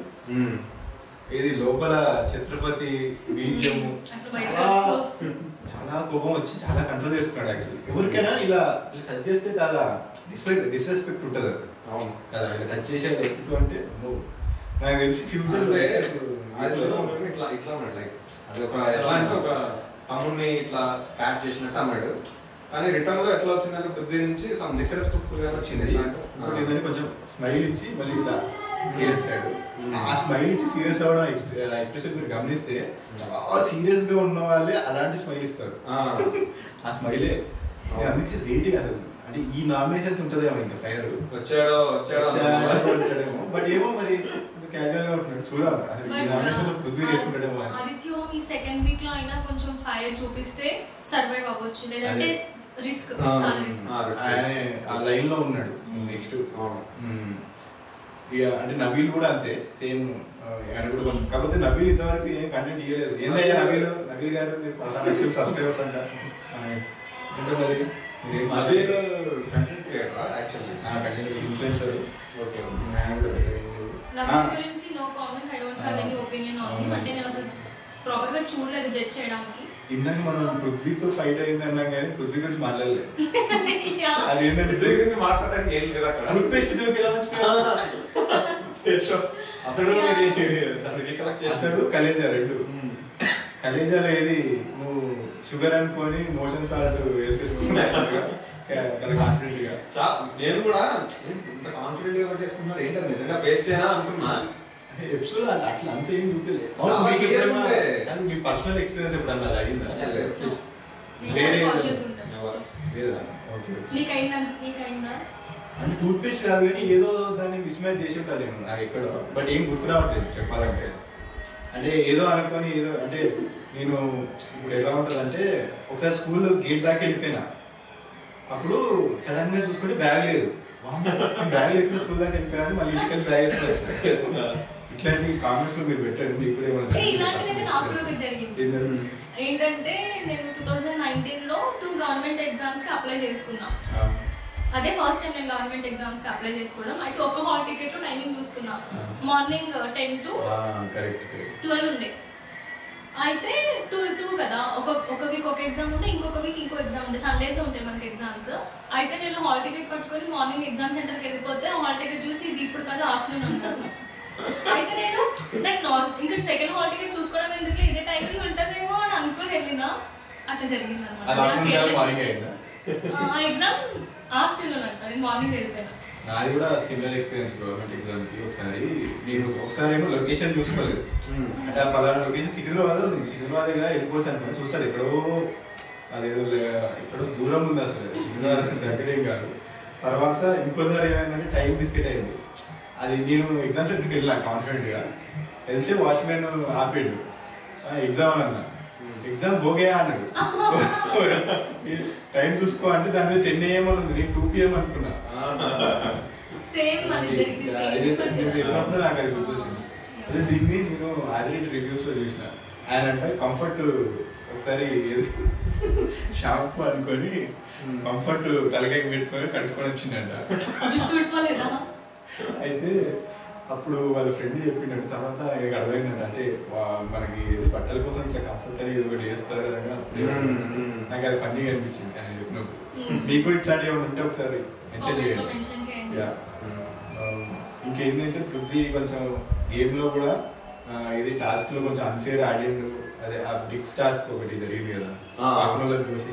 ఇది లోపల ఛత్రపతి బీజము చాలా కోపం వచ్చి చాలా కంట్రోల్ చేసుకున్నాడు. యాక్చువల్లీ ఎవరికైనా ఇలా టచ్ చేస్తే చాలా డిస్రెస్పెక్ట్ ఉంటుంది అది. అవును కదా, ఇలా టచ్ చేసేది ఎక్కువ అంటే నాకు తెలిసి ఫ్యూచర్ ఇట్లా ఇట్లా ఉన్నాడు. లైక్ అది ఒక ఎట్లా అంటే ఒక తమ్ముడిని ఇట్లా ప్యాక్ చేసినట్టు అన్నాడు. కానీ రిటర్న్ లో ఎట్లా వచ్చిందంటే పృథ్వీ నుంచి సమ్ డిస్రెస్పెక్ట్ఫుల్ గా వచ్చింది. ఏంటంటే కొంచెం స్మైల్ ఇచ్చి మళ్ళీ ఇట్లా సీరియస్ అయ్యాడు. ఆ స్మైల్ ఇచ్చి సీరియస్ అవ్వడం ఎక్స్ప్రెషన్ మీరు గమనిస్తే చాలా సీరియస్ గా ఉన్న వాళ్ళే అలాంటి స్మైల్ ఇస్తారు. ఆ స్మైలే అందుకే రేటింగ్ అసలు అంటే ఈ నామినేషన్స్ ఉంటదేమో ఇంకా ఫైర్ వచ్చాడేమో. బట్ ఏమో మరి క్యాజువల్ గా ఉంటున్నాడు, చూడాలి అసలు ఈ నామినేషన్ పృథ్వీ చేసుకుంటాడేమో. ఆదిత్య ఈ సెకండ్ వీక్ లో అయినా కొంచెం ఫైర్ చూపిస్తే సర్వైవ్ అవ్వచ్చు, లేదంటే రిస్క్ చాలా రిస్క్. ఆ లైన్ లో ఉన్నాడు నెక్స్ట్. ఇక అంటే నబీల్ కూడా అంతే సేమ్. కాకపోతే నబీల్ ఇంతవరకు ఏం కంటెంట్ ఇవ్వలేదు. ఏందయ్యా నబీల్ గారు మీరు 16 లక్షల సబ్స్క్రైబర్స్ అంట. మరి content creator actually content influencer. Okay Nabeel గురించి no comments, I don't have any opinion on him. అంటే నేను అసలు ప్రాపర్ గా చూడలేదు జడ్జ్ చేయడానికి. ఇందాక మనం పృథ్వీతో ఫైట్ అయింది అన్నాం కానీ పృథ్వీ గురించి మాట్లాడలేదు. అది ఏంటంటే పృథ్వీ గురించి మాట్లాడడానికి ఏం లేదు అక్కడ. అతడు కలేజా రెండు కలేజాలో ఏది నువ్వు షుగర్ అనుకొని మోషన్ సాల్ట్ వేసేసుకున్నావు చాలా కాన్ఫిడెంట్ గా. నేను కూడా ఇంత కాన్ఫిడెంట్ గా పట్టేసుకున్నాడు ఏంటది నిజంగా పేస్ట్ అయినా అనుకున్నా. ఎపిసోడ్ అట్లా అంత ఏం చూపించలేదు. మీ పర్సనల్ ఎక్స్పీరియన్స్ ఎప్పుడన్నా అది అయిందా? లేదా? ఓకే. అంటే టూత్ పేస్ట్ కాదు కానీ ఏదో దాన్ని మిస్మ్యాచ్ చేసి ఉంటాను నేను నాకు ఎక్కడో, బట్ ఏం గుర్తు రావట్లేదు చెప్పాలంటే. అంటే ఏదో అనుకొని ఏదో అంటే నేను ఇప్పుడు ఎలా ఉంటుంది అంటే ఒకసారి స్కూల్ గేట్ దాకా వెళ్ళిపోయినా, అప్పుడు సడన్ గా చూసుకుంటే బ్యాగ్ లేదు. బ్యాగ్ లేకుండా స్కూల్ దాకా వెళ్ళిపోయినా మళ్ళీ ఇంటికి బ్యాగ్ వేసుకొని ఇట్లాంటి కామెంట్స్ లో మీరు పెట్టారు. మీకు ఏంటంటే నేను 2019లో 2 గవర్నమెంట్ ఎగ్జామ్స్ కి అప్లై చేసుకున్నా. అదే ఫస్ట్ టైం నేను గవర్నమెంట్ ఎగ్జామ్స్ కి అప్లై చేసుకోవడం. అయితే ఒక హాల్ టికెట్ లో టైమింగ్ చూసుకున్నా, మార్నింగ్ 10 to 12 ఉండే. అయితే 2 కదా, ఒక వీక్ ఒక ఎగ్జామ్ ఉంటే ఇంకొక వీక్ ఇంకో ఎగ్జామ్ ఉంటే సండేస్ ఉంటాయి మనకి ఎగ్జామ్స్. అయితే నేను హాల్ టికెట్ పట్టుకొని మార్నింగ్ ఎగ్జామ్ సెంటర్కి వెళ్ళిపోతే ఆ హాల్ టికెట్ చూసి ఇది ఇప్పుడు కదా ఆఫ్టర్నూన్ అన్నారు. అయితే నేను ఇంకా సెకండ్ హాల్ టికెట్ చూసుకోవడం ఎందుకు, ఇదే టైమింగ్ ఉంటుందేమో అని అనుకుని వెళ్ళినా. అట్లా జరిగింది అనమాట. ఆ ఎగ్జామ్ ఆఫ్టర్నూన్ అంట, నేను మార్నింగ్ వెళ్ళిపోయినా. నాది కూడా సిమిలర్ ఎక్స్పీరియన్స్ గవర్నమెంట్ ఎగ్జామ్ కి. ఒకసారి ఏమో లొకేషన్ చూసుకోలేదు, అంటే ఆ పలానా లొకేషన్ సికింద్రాబాద్ ఉంది, సికింద్రాబాద్ వెళ్ళిపోవచ్చు అనుకుని చూస్తారు ఎక్కడో అదేదో ఎక్కడో దూరం ఉంది, అసలు సికింద్రాబాద్ దగ్గరేం కాదు. తర్వాత ఇంకోసారి ఏమైందంటే టైం బిస్కెట్ అయింది. అది నేను ఎగ్జామ్ సెంటర్కి వెళ్ళినా కాన్ఫిడెంట్గా వెళ్తే వాచ్మెన్ ఆపాడు, ఎగ్జామ్ అని అన్నా. ఎగ్జామ్ పోగే అన్నాడు. టైం చూసుకో అంటే దాని మీద 10 AM అని ఉంది, నేను 2 PM అనుకున్నా. ఎప్పుడప్పుడు నాకు అది గుర్తొచ్చింది. అదే దీన్ని నేను ఆదిరెడ్డి రివ్యూస్లో చూసిన. ఆయన అంటే కంఫర్ట్ ఒకసారి షాంపూ అనుకొని కంఫర్ట్ తలకాయకి పెట్టుకొని కడుక్కొని వచ్చిందంట. అయితే అప్పుడు వాళ్ళ ఫ్రెండ్ చెప్పినట్టు తర్వాత ఆయనకు అర్థమైందంట, అంటే మనకి బట్టల కోసం ఇట్లా కంఫర్ట్ అని ఏదో ఒకటి వేస్తారు కదా. నాకు అది ఫన్నీగా అనిపించింది ఆయన చెప్పినప్పుడు. మీకు ఇట్లాంటివి ఏమైనా ఉంటే ఒకసారి మెన్షన్ చేయండి. ఇంకేంటంటే పృథ్వీ కొంచెం గేమ్లో కూడా ఇది టాస్క్లో కొంచెం అన్ఫేర్ ఆడిండు. అదే ఆ బిగ్ టాస్క్ ఒకటి జరిగింది కదా పాపనలో చూసి,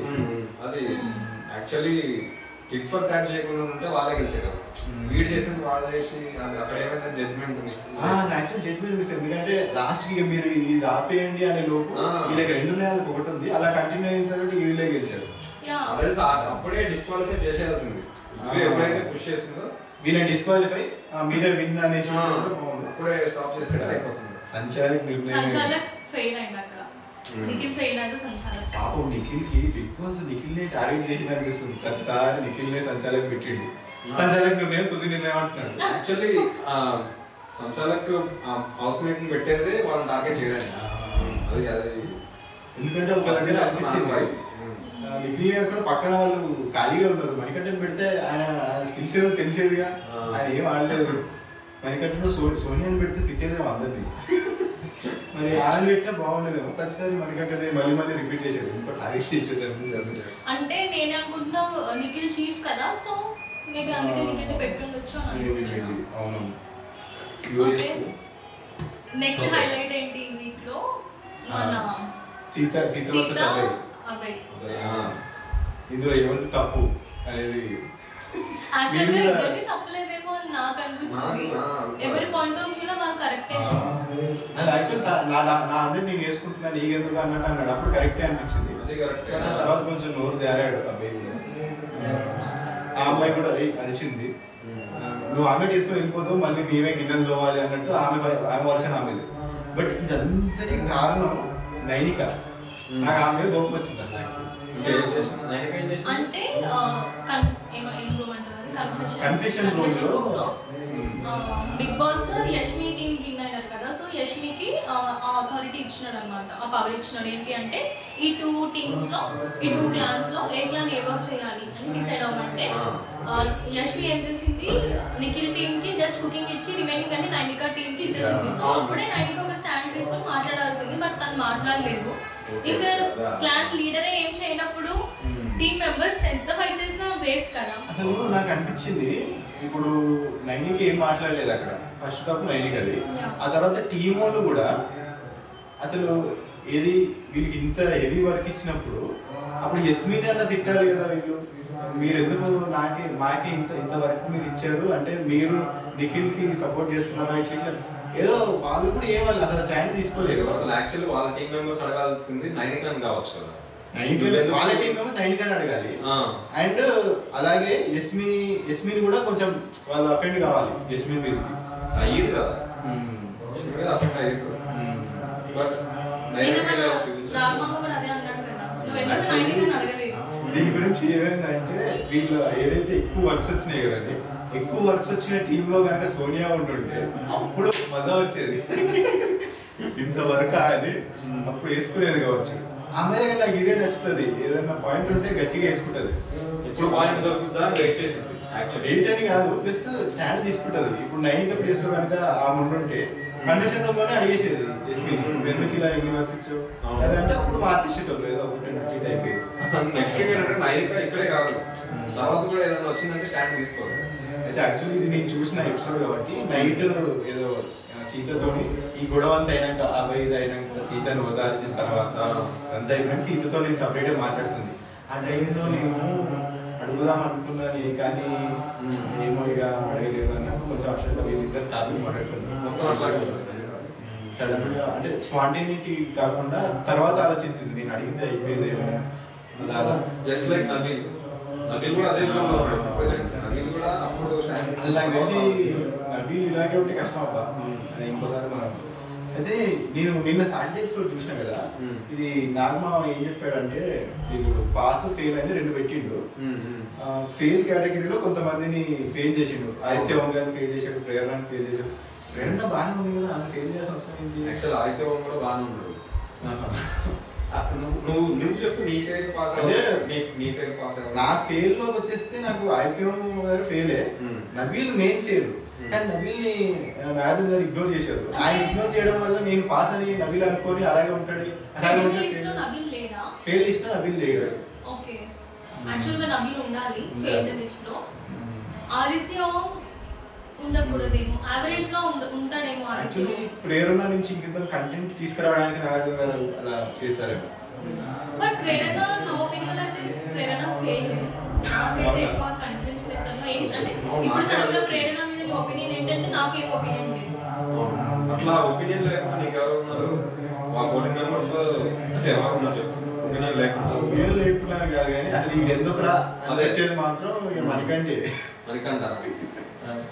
అది యాక్చువల్లీ టిట్ ఫర్ ట్యాట్ చేయకుండా ఉంటే వాళ్ళే గెలిచారు. లీడ్ చేసినట్టు వాళ్ళు చేసి అక్కడ ఏమైనా judgement miss. Actual judgement miss, ఎందుకంటే లాస్ట్ కి మీరు ఇది ఆపేయండి అనే లోపు వీళ్ళకి 2 నెలలకు ఒకటి ఉంది, అలా కంటిన్యూ అయ్యేసరికి వీళ్ళే గెలిచారు. అప్పుడే డిస్క్వాలిఫై చేసేయాల్సింది. ఎప్పుడైతే పుష్ చేసిందో వీళ్ళని డిస్క్వాలిఫై మీరే విన్ అనేసి అప్పుడే స్టాప్ చేస్తే అయిపోతుంది. సంచాలక్ నిర్ణయం ఫెయిల్ అయింది అక్కడ. Nikhil fail as sanchalak. పాపం నిఖిల్ కి బిగ్ బాస్ నిఖిల్ నే టార్గెట్ చేసి అనిపిస్తుంది. ప్రతిసారి నిఖిల్ నే సంచాలక్ పెట్టిండు. సంచాలక్ నిర్ణయం తుది నిర్ణయం అంటున్నాడు. యాక్చువల్లీ సంచాలక్ హౌస్ మేట్ ని పెట్టేది వాళ్ళని టార్గెట్ చేయడానికి. అది ఎందుకంటే ఒక దగ్గర అనిపించింది నిఖిల్ అక్కడ పక్కన వాళ్ళు ఖాళీగా ఉన్నారు. మణికంఠన్ పెడితే ఆయన స్కిల్స్ ఏదో తెలిసేదిగా, ఆయన ఏం ఆడలేదు. మణికంఠన్ సోనియాని పెడితే తిట్టేదేమో అందరినీ. మరి ఆయన పెట్టినా బాగుండేదేమో. ప్రతిసారి మణికంఠనే మళ్ళీ రిపీట్ చేసాడు. ఇంకోటి ఆరేష్ ఇచ్చేది. అంటే నేను అనుకుంటున్నా నిఖిల్ చీఫ్ కదా, సో మేబీ అందుకే నిఖిల్ పెట్టుండొచ్చు అని అనుకుంటున్నా. అవును. నెక్స్ట్ హైలైట్ ఏంటి ఈ వీక్ లో మన సీత అబ్బాయి. ఇందులో ఎవరి తప్పు అనేది యాక్చువల్గా ఇద్దరికి తప్పలేదేమో అని నాకు అనిపిస్తుంది. ఎవరి పాయింట్ ఆఫ్ వ్యూలో వాళ్ళు కరెక్టే. నా అంటే నేను వేసుకుంటున్నాను నీకెందుకు అన్నట్టు అన్నాడు. అప్పుడు కరెక్టే అనిపించింది. తర్వాత కొంచెం నోరు తేరాడు అబ్బాయి కూడా. ఆ అమ్మాయి కూడా అరిచింది, నువ్వు ఆమె తీసుకొని వెళ్ళిపోతావు మళ్ళీ మేమే గిన్నెలు తోవాలి అన్నట్టు ఆమె వర్షన్ ఆమెది. బట్ ఇదంతటి కారణం నైనిక. నాకు ఆమె మీద దోపం వచ్చింది. అంటే కన్ఫెషన్ రోజు Bigg Boss Yashmi team win అయ్యారు కదా, సో యష్మికి ఆ అథారిటీ ఇచ్చినాడు అనమాట, ఆ పవర్ ఇచ్చినాడు. ఏంటి అంటే ఈ 2 టీమ్స్ లో ఈ 2 క్లాన్స్ లో ఏ క్లాన్ ఏ వర్క్ చేయాలి అని డిసైడ్ అవ్వమంటే యష్మి ఏం చేసింది, నిఖిల్ టీమ్ కి జస్ట్ కుకింగ్ ఇచ్చి రిమైనింగ్ అంటే నైనికా టీమ్ కి ఇచ్చేసింది. సో అప్పుడే నైనికా ఒక స్టాండ్ తీసుకొని మాట్లాడాల్సింది, బట్ తను మాట్లాడలేదు. ఇంకా క్లాన్ లీడరే ఏం చేయనప్పుడు టీమ్ మెంబర్స్ ఎంత ఫైట్ చేసినా వేస్ట్ కదా. అసలు నాకు అనిపించింది ఇప్పుడు నైనిక ఏం మాట్లాడలేదు అక్కడ. ఫస్ట్ తప్పు నైనిక అది. ఆ తర్వాత టీమ్ వాళ్ళు కూడా అసలు ఏది వీళ్ళకి ఇంత హెవీ వర్క్ ఇచ్చినప్పుడు అప్పుడు యస్మిని అన్న తిట్టాలి కదా వీళ్ళు. మీరు ఎందుకు మాకే ఇంత వర్క్ మీరు ఇచ్చారు అంటే మీరు నిఖిల్ కి సపోర్ట్ చేస్తున్నారా ఇట్లా ఏదో వాళ్ళు కూడా ఏమన్నా అసలు స్టాండ్ తీసుకోలేదు. అసలు యాక్చువల్లీ వాళ్ళ టీం మెంబర్స్ అడగాల్సింది నైనికాని కావచ్చు కదా, వాళ్ళ టీం మెంబర్స్ నైనికాని అడగాలి. అండ్ అలాగే యస్మిన్ కూడా కొంచెం వాళ్ళు అఫెండ్ కావాలి యస్మిన్ మీద అయ్యేది కదా, అఫెండ్ అయ్యేది. బట్ దీని గురించి ఏమైందంటే వీళ్ళు ఏదైతే ఎక్కువ వర్క్స్ వచ్చినాయి కదండి, ఎక్కువ వర్క్స్ వచ్చిన టీంలో కనుక సోనియా ఉంటుంటే అప్పుడు మజా వచ్చేది. ఇంతవరకు అది అప్పుడు వేసుకునేది కావచ్చు. ఆమె దగ్గర నాకు ఇదే నచ్చుతుంది, ఏదైనా పాయింట్ ఉంటే గట్టిగా వేసుకుంటుంది. ఇప్పుడు పాయింట్ దొరుకుతుందా వెయిట్ చేసి యాక్చువల్లీ వెయిట్ అని కాదు, ప్లస్ స్టాండ్ తీసుకుంటుంది. ఇప్పుడు నైనికా ప్లేస్ లో కనుక ఆమె ఉంటుంటే కండిషన్ లోనే అడిగేసేది ఎందుకు ఇలా ఎన్ని వర్క్స్ ఇచ్చావు అదంటే అప్పుడు మార్చేసేటప్పుడు ఏదో ఒకటి టైప్. నెక్స్ట్ ఏంటంటే నైనికా ఇక్కడే కాదు, తర్వాత కూడా ఏదైనా వచ్చిందంటే స్టాండ్ తీసుకోవాలి. అయితే యాక్చువల్లీ ఇది నేను చూసిన ఎపిసోడ్ కాబట్టి నైట్ ఏదో సీతతోని ఈ గొడవ అంతా అయినాక అబ్బాయి ఇది అయినాక సీతను ఓదార్చిన తర్వాత అంతా అయిపోయినాక సీతతో నేను సపరేట్గా మాట్లాడుతుంది. ఆ టైంలో నేను అడుగుదాం అనుకున్నాను కానీ ఏమో ఇక అడగలేదు అన్నట్టు కొంచెం అసలు వీళ్ళిద్దరు టాపిక్ మాట్లాడుతున్నారు. సడన్ గా అంటే స్పాంటేనిటీ కాకుండా తర్వాత ఆలోచించింది, నేను అడిగితే అయిపోయేదేమో అలా అలా. జస్ట్ లైక్ నబీల్ కూడా అదే జోన్లో ఉన్నాడు ప్రెజెంట్. నబీల్ కూడా అప్పుడు నాకు తెలిసి నబీల్ ఇలాగే ఉంటే కష్టం అబ్బా. ఇంకోసారి మనం అయితే నేను నిన్న సాటర్డే ఎపిసోడ్ చూసినా కదా, ఇది నాగమా ఏం చెప్పాడంటే వీళ్ళు పాస్ ఫెయిల్ అని 2 పెట్టిండు. ఫెయిల్ కేటగిరీలో కొంతమందిని ఫెయిల్ చేసిండు. ఆదిత్య వంగాన్ని ఫెయిల్ చేసాడు, ప్రేరణని ఫెయిల్ చేసాడు. ప్రేరణ బాగానే ఉంది కదా, అలా ఫెయిల్ చేయాల్సిన అవసరం ఏంటి? యాక్చువల్ ఆదిత్య వంగ కూడా బాగానే ఉన్నాడు. నువ్వు చెప్పు నీ ఫెయిల్ పాస్ అంటే నీ ఫెయిల్ పాస్. నా ఫెయిల్ లోకి వచ్చేస్తే నాకు ఆదిత్య గారు ఫెయిలే, నబీల్ మెయిన్ ఫెయిల్. కానీ నబీల్ని నాజర్ గారు ఇగ్నోర్ చేశారు. ఆయన ఇగ్నోర్ చేయడం వల్ల నేను పాస్ అని నబీల్ అనుకొని అలాగే ఉంటాడు. ఫెయిల్ లిస్ట్ లో నబీల్ లేడు. ఓకే, యాక్చువల్గా నబీల్ ఉండాలి ఫెయిల్ లిస్ట్ లో. ఆదిత్య ఉండకూడదేమో, యావరేజ్ లో ఉంటాడేమో. యాక్చువల్లీ ప్రేరణ నుంచి ఇంత కంటెంట్ తీసుకురావడానికి నాజర్ గారు అలా చేశారేమో. బట్ ప్రేరణ నా ఒపీనియన్ అయితే ప్రేరణ ఫెయిల్. నాకైతే ఎక్కువ కనిపించలేదు. ఏంటంటే ఇప్పుడు సడన్గా ప్రేరణ మీద నీ ఒపీనియన్ ఏంటంటే నాకు ఏం ఒపీనియన్ లేదు. అట్లా ఒపీనియన్ లేకుండా నీకు ఎవరు ఉన్నారు? మా 14 మెంబర్స్ లో ఎవరు ఉన్నారు చెప్పు? ఒపీనియన్ లేకున్నారు కాదు కానీ అసలు ఇది ఎందుకురా అది వచ్చేది మాత్రం మణికంఠే.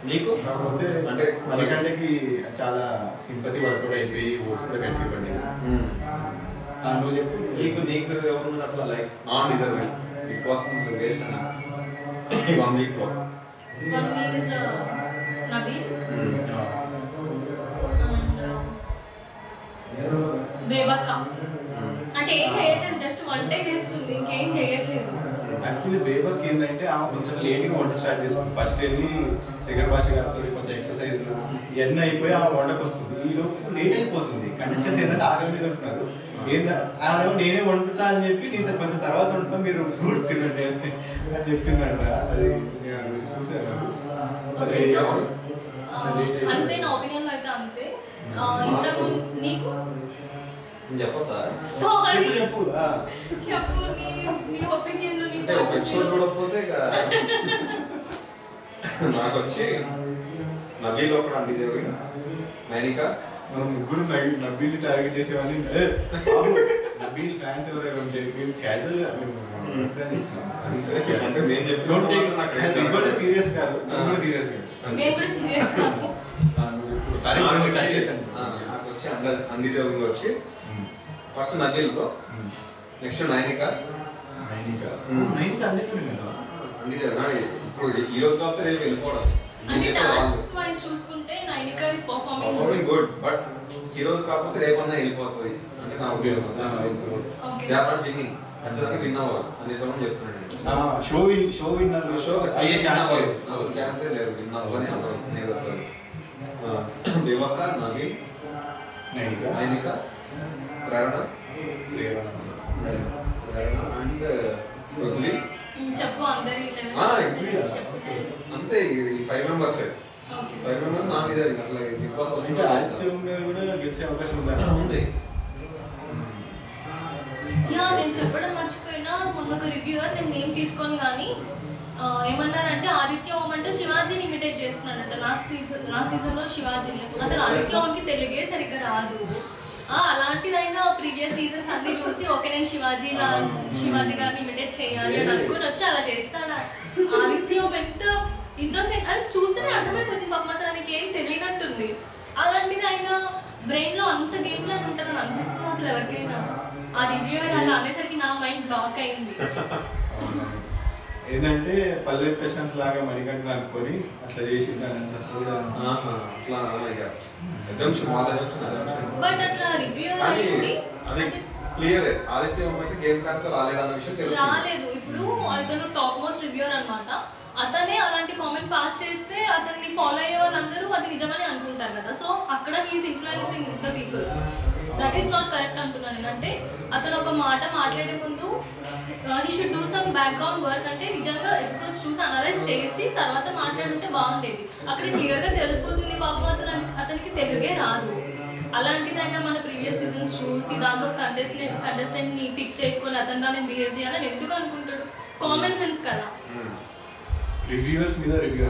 నీకు కాకపోతే అంటే మణికంఠకి చాలా సింపతి వర్కౌట్ అయిపోయి ఓట్స్ కూడా గట్టి పడింది. నువ్వు చెప్పు, నీకు ఎవరున్నారు అట్లా like non deserving Bigg Boss waste అన్న 1 వీక్ లో? One is Nabil and Bebaka. అంటే ఏం చేయట్లేదు, జస్ట్ వంటే చేస్తుంది, ఇంకేం చేయట్లేదు. యాక్చువల్లీ బేబక్ ఏంటంటే ఆమె కొంచెం లేట్గా వంట స్టార్ట్ చేస్తుంది. ఫస్ట్ వెళ్ళి శేఖర్ భాష గారితో కొంచెం ఎక్సర్సైజ్లు ఇవన్నీ అయిపోయి ఆమె వంటకు వస్తుంది. ఈలోపు లేట్ అయిపోతుంది. కంటెస్టెంట్స్ ఏంటంటే ఆకలి మీద ఉంటున్నారు. ఆమె నేనే వండుతా అని చెప్పి నేను కొంచెం తర్వాత వండుతా, మీరు ఫ్రూట్స్ తినండి అని చెప్పిందంట. అది చూసాను. అంతే నా ఒపీనియన్ అయితే అంతే. ఇంతకు నీకు చెప్పొద్దా? సారీ చెప్పు చెప్పు నీ ఒపీనియన్ లో అంటే ఒక ఎపిసోడ్ చూడకపోతే ఇక నాకు వచ్చి నబీల్ ఒకటి అన్డిజర్వింగ్, నైనికా మనం ముగ్గురు నబీల్ టార్గెట్ చేసేవాడిని. నబీల్ ఫ్యాన్స్ ఎవరైనా ఉంటే మేము క్యాజువల్గా అంటే నేను చెప్పిన సీరియస్ కాదు, సీరియస్ కాదు. నాకు వచ్చి అన్డిజర్వింగ్ వచ్చి first Nabeel bro, next Nainika. ఇప్పుడు ఈ రోజు కాబట్టి రేపు వెళ్ళిపోవడం. అంటే టాస్క్స్ వైస్ చూసుకుంటే Nainika is performing good, but ఈ రోజు కాకపోతే రేపన్నా వెళ్ళిపోతుంది అంటే నా ఉద్దేశం. దే ఆర్ నాట్ విన్నింగ్, ఖచ్చితంగా విన్ అవ్వాలి అని చెప్తున్నాను. షో విన్నర్ అయ్యే ఛాన్స్ లేదు, అసలు ఛాన్సే లేదు విన్ అవ్వాలని అన్నారు. బేబక్క, నబీల్, నైనికా, ప్రేరణ అండ్ పృథ్వీ. చెప్పు అందరి అంతే. ఈ 5 మెంబర్స్ 5 మెంబర్స్ నాన్ డిజైరింగ్. అసలు బిగ్ బాస్ కూడా గెలిచే అవకాశం ఉంది. యా నేను చెప్పడం మర్చిపోయినా, మొన్న ఒక రివ్యూవర్ నేను నేమ్ తీసుకొని కానీ ఏమన్నారంటే ఆదిత్య ఓం అంటే శివాజీని ఇమిటేట్ చేస్తున్నాడంట లాస్ట్ సీజన్లో శివాజీని. అసలు ఆదిత్య ఓంకి తెలుగే సరిగ్గా రాదు. అలాంటిదైనా ప్రీవియస్ సీజన్స్ అన్ని చూసి ఓకే నేను శివాజీ గారిని ఇమిటేట్ చేయాలి అని అనుకుని వచ్చి అలా చేస్తాడా? ఆదిత్య ఓం ఎంత ఇన్నోసెంట్ అది చూస్తేనే అర్థమైపోతుంది పాపం, అసలు ఆయనకి ఏం తెలియనట్టుంది. అలాంటిది ఆయన బ్రెయిన్లో అంత గేమ్ ప్లాన్ ఉంటుందని అనిపిస్తుంది అసలు ఎవరికైనా. ఆ రివ్యూయర్ అలా అనేసరికి నా మైండ్ బ్లాక్ అయింది. ఏంటంటే పల్లె ప్రశాంత్ లాగా మణికంఠ అనుకొని అట్లా చేసిండు. బట్ అట్లా రివ్యూయర్ అది క్లియర్ ఆదిత్య అయితే గేమ్ ప్లాన్ తో రాలేదన్న విషయం తెలుసు. రాలేదు. ఇప్పుడు అతను టాప్ మోస్ట్ రివ్యూయర్ అన్నమాట. అతనే అలాంటి కామెంట్ పాస్ చేస్తే అతన్ని ఫాలో అయ్యే వాళ్ళందరూ అది నిజమని అనుకుంటారు కదా. సో అక్కడ he is influencing the people. That is not correct అంటున్నాను నేను. అంటే అతను ఒక మాట మాట్లాడే ముందు he should do some background work. అంటే నిజంగా ఎపిసోడ్స్ చూసి అనలైజ్ చేసి తర్వాత మాట్లాడుంటే బాగుండేది. అక్కడ క్లియర్గా తెలిసిపోతుంది పాపం అసలు అతనికి తెలుగే రాదు. అలాంటిదైనా మన ప్రీవియస్ సీజన్స్ చూసి దాంట్లో కంటెస్టెంట్ని పిక్ చేసుకొని అతను నేను బిహేవ్ చేయాలని ఎందుకు అనుకుంటాడు? కామన్ సెన్స్ కదా. రివ్యూవర్స్ మీద రివ్యూ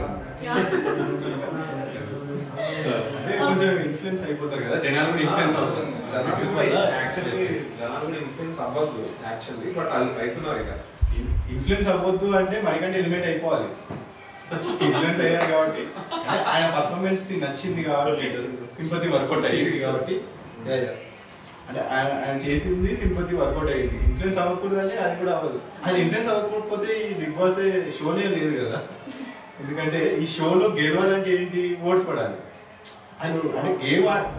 అంటే కొంచెం ఇన్ఫ్లుయెన్స్ అయిపోతారు కదా జనాలు కూడా. ఇన్ఫ్లుయెన్స్ అవుతారు జనాలు కూడా ఇన్ఫ్లుయెన్స్ అవ్వద్దు యాక్చువల్లీ, బట్ అది అవుతున్నారు ఇక. ఇన్ఫ్లుయెన్స్ అవ్వద్దు అంటే మనకంటే ఎలిమినేట్ అయిపోవాలి. ఇన్ఫ్లుయెన్స్ అయ్యారు కాబట్టి ఆయన పర్ఫార్మెన్స్ నచ్చింది కాబట్టి సింపతి వర్కౌట్ అయ్యింది కాబట్టి అంటే ఆయన చేసింది సింపతి వర్కౌట్ అయ్యింది. ఇన్ఫ్లుయెన్స్ అవ్వకూడదు అంటే అది కూడా అవ్వదు. ఆయన ఇన్ఫ్లుయెన్స్ అవ్వకపోతే ఈ బిగ్ బాస్ షోనే లేదు కదా. ఎందుకంటే ఈ షోలో గెలవాలంటే ఏంటి? ఓట్స్ పడాలి. అది అంటే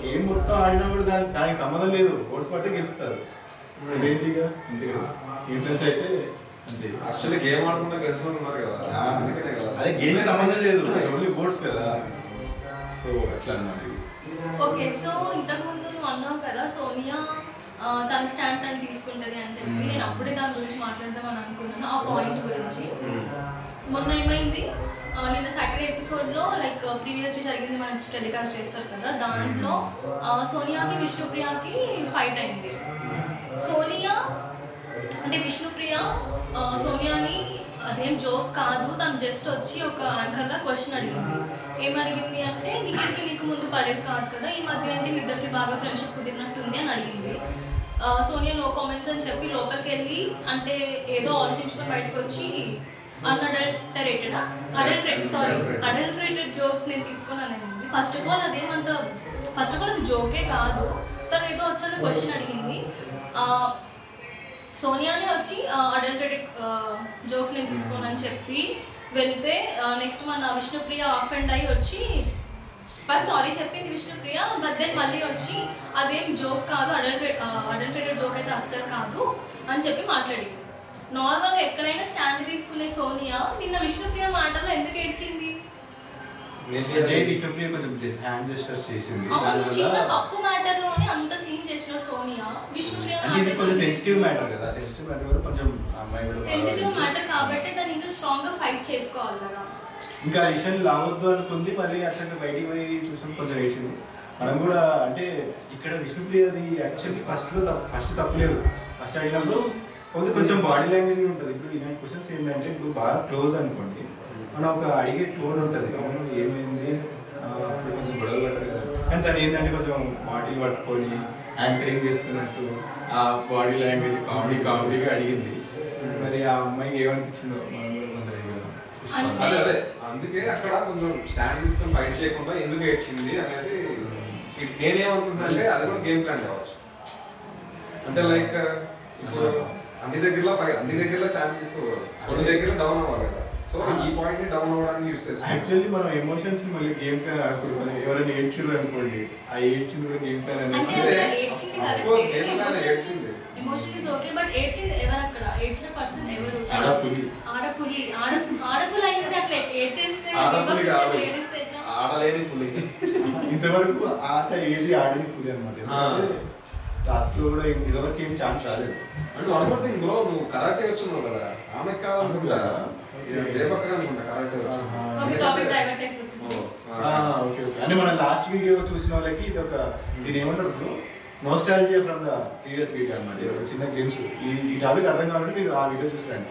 గేమ్ మొత్తం ఆడినా కూడా దానికి సంబంధం లేదు. ఓట్స్ పడితే గెలుస్తారు. ఏంటిగా అంతే కదా. ఇన్ఫ్లుయెన్స్ అయితే అంతే. యాక్చువల్లీ గేమ్ ఆడకుండా గెలిచిన ఉన్నారు కదా, అందుకనే కదా. అదే గేమ్ సంబంధం లేదు, ఓన్లీ ఓట్స్ కదా. సో అట్లా అన్నమాట. ఓకే, సో ఇంతకుముందు నువ్వు అన్నావు కదా సోనియా తన స్టాండ్ తను తీసుకుంటుంది అని చెప్పి. నేను అప్పుడే దాని గురించి మాట్లాడదామని అనుకున్నాను, ఆ పాయింట్ గురించి. మొన్న ఏమైంది, నిన్న సాటర్డే ఎపిసోడ్లో లైక్ ప్రీవియస్లీ జరిగింది మనం టెలికాస్ట్ చేస్తారు కదా, దాంట్లో సోనియాకి విష్ణుప్రియకి ఫైట్ అయింది. సోనియా అంటే విష్ణుప్రియ సోనియాని అదేం జోక్ కాదు, తను జస్ట్ వచ్చి ఒక యాంకర్గా క్వశ్చన్ అడిగింది. ఏమడిగింది అంటే నీకు ముందు పడేది కాదు కదా, ఈ మధ్య అంటే మీ ఇద్దరికి బాగా ఫ్రెండ్షిప్ కుదిరినట్టుంది అని అడిగింది. సోనియా నో కామెంట్స్ అని చెప్పి లోపలికి వెళ్ళి అంటే ఏదో ఆలోచించుకొని బయటకు వచ్చి అడల్టరేటెడ్ జోక్స్ నేను తీసుకున్నాను అనింది. ఫస్ట్ ఆఫ్ ఆల్ అది జోకే కాదు, తను ఏదో వచ్చాక క్వశ్చన్ అడిగింది. సోనియానే వచ్చి అడల్టరేటెడ్ జోక్స్ నేను తీసుకోనని చెప్పి వెళ్తే నెక్స్ట్ మన విష్ణుప్రియ అఫెండ్ అయ్యి వచ్చి ఫస్ట్ సారీ చెప్పింది విష్ణుప్రియ, బట్ దెన్ మళ్ళీ వచ్చి అదేం జోక్ కాదు, అడల్టరేటెడ్ జోక్ అయితే అస్సలు కాదు అని చెప్పి మాట్లాడింది. నార్మల్గా ఎక్కడైనా స్టాండ్ తీసుకునే సోనియా నిన్న విష్ణుప్రియ మాటలో ఎందుకు ఏడ్చింది? విష్ణుప్రియ కొంచెం హ్యాండ్ జెస్చర్స్ చేసింది. చిన్న పప్పు మ్యాటర్ లోనే అంత సీన్ చేసిన సోనియా విష్ణుప్రియ కొంచెం సెన్సిటివ్ మ్యాటర్ కదా, సెన్సిటివ్ మ్యాటర్ కూడా కొంచెం సెన్సిటివ్ మ్యాటర్ కాబట్టి దాన్ని ఇంకా స్ట్రాంగ్ గా ఫైట్ చేసుకోవాలి కదా. ఇంకా విషయం లావద్దు అనుకుంది, మళ్ళీ అట్లా బయటికి పోయి చూసాం కొంచెం వేసింది. మనం కూడా అంటే ఇక్కడ విష్ణుప్రియది యాక్చువల్లీ ఫస్ట్ తప్పలేదు. ఫస్ట్ అడిగినప్పుడు కొంచెం బాడీ లాంగ్వేజ్ ఉంటుంది. ఇప్పుడు ఇలాంటి క్వశ్చన్స్ ఏంటంటే ఇప్పుడు బాగా క్లోజ్ అనుకోండి, మనం ఒక అడిగే టోన్ ఉంటుంది, అవును ఏమైంది అప్పుడు కొంచెం గొడవ పడతారు కదా. కానీ తను ఏంటంటే కొంచెం బాటిల్ పట్టుకొని యాంకరింగ్ చేస్తున్నట్టు ఆ బాడీ లాంగ్వేజ్ కామెడీగా అడిగింది. మరి ఆ అమ్మాయికి ఏమనిపించిందో మనం కూడా కొంచెం అదే అందుకే అక్కడ కొంచెం స్టాండ్ తీసుకొని ఫైట్ చేయకుండా ఎందుకు ఏడ్చింది అనేది నేనేమనుకుంటున్నా అంటే అది కూడా గేమ్ ప్లాన్ కావచ్చు. అంటే లైక్ ఇప్పుడు అన్ని దగ్గరలో స్టాండ్ తీసుకోకూడదు, కొన్ని దగ్గర డౌన్ అవ్వాలి కదా. సో ఈ పాయింట్ ని డౌన్ అవ్వడానికి యూస్ చేస్తాం. యాక్చువల్లీ మనం ఎమోషన్స్ ని మళ్ళీ గేమ్ ప్లాన్ ఆడుకోవాలి. ఎవరైనా ఏడ్చింది అనుకోండి, ఆ ఏడ్చింది కూడా గేమ్ ప్లాన్ అనేది. ఎమోషన్ ఇస్ ఓకే, బట్ ఏడ్చింది ఎవరు? అక్కడ ఏడ్చిన పర్సన్ ఎవరు? ఆడపులి అయి ఉంటే అట్లా ఏడ్చేస్తే ఆడలేని పులి. ఇంతవరకు ఆట ఏది ఆడని పులి అనమాట. టాస్క్ లో కూడా ఇంతవరకు ఏం ఛాన్స్ రాలేదు. అంటే వన్ మోర్ థింగ్ బ్రో, నువ్వు కరాటే వచ్చినావు కదా, ఆమె కాదనుకుంటా దేవక్క అనుకుంటా కరాటే అంటే మన లాస్ట్ వీడియో చూసిన వాళ్ళకి ఇది ఒక దీని ఏమంటారు ఇప్పుడు nostalgia from the previous video అన్నమాట. చిన్న గ్లిమ్స్. ఈ టాపిక్ అర్థం కావాలంటే మీరు ఆ వీడియో చూసారండి.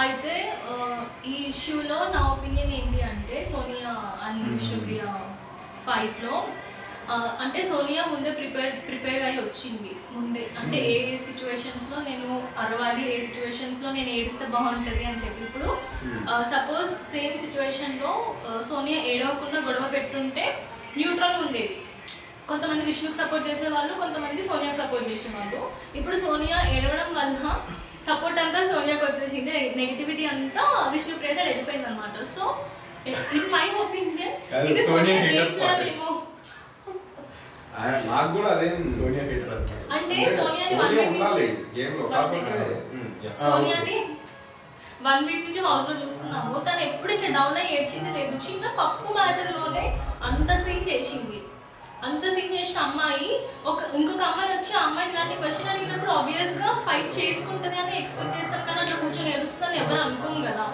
అయితే ఈ ఇష్యూలో నా ఒపీనియన్ ఏంటి అంటే సోనియా అండ్ విష్ణుప్రియ ఫైట్లో అంటే సోనియా ముందే ప్రిపేర్ అయ్యి వచ్చింది ముందే, అంటే ఏ సిచ్యువేషన్స్లో నేను అరవాలి, ఏ సిచ్యువేషన్స్లో నేను ఏడిస్తే బాగుంటుంది అని చెప్పి. ఇప్పుడు సపోజ్ సేమ్ సిచ్యువేషన్లో సోనియా ఏడవకుండా గొడవ పెట్టుంటే న్యూట్రల్ ఉండేది. కొంతమంది విష్ణుకి సపోర్ట్ చేసేవాళ్ళు, కొంతమంది సోనియాకి సపోర్ట్ చేసేవాళ్ళు. ఇప్పుడు సోనియా ఏడవడం వల్ల సపోర్ట్ అంతా సోనియాకి వచ్చేసింది, నెగిటివిటీ అంతా విష్ణుప్రియ సైడ్ వెళ్ళిపోయింది అనమాట. సో ఇన్ మై ఒపీనియన్ ఇది సోనియా ఏమో. నాకు కూడా అదే సోనియా హేటర్ అంటే సోనియాని 1 వీక్ నుంచి హౌస్ లో చూస్తున్నాము. తను ఎప్పుడు ఇట్లా డౌన్ అయ్యి ఏడ్చింది లేదు. చిన్న పప్పు మ్యాటర్లోనే అంత సీన్ చేసింది. అంత సీన్ చేసిన అమ్మాయి ఇంకొక అమ్మాయి వచ్చి ఆ అమ్మాయిని ఇలాంటి క్వశ్చన్ అడిగినప్పుడు ఆబ్వియస్గా ఫైట్ చేసుకుంటుంది అని ఎక్స్పెక్ట్ చేస్తాం, కానీ అట్లా కూర్చొని ఏడుస్తుందని ఎవరు అనుకోం కదా.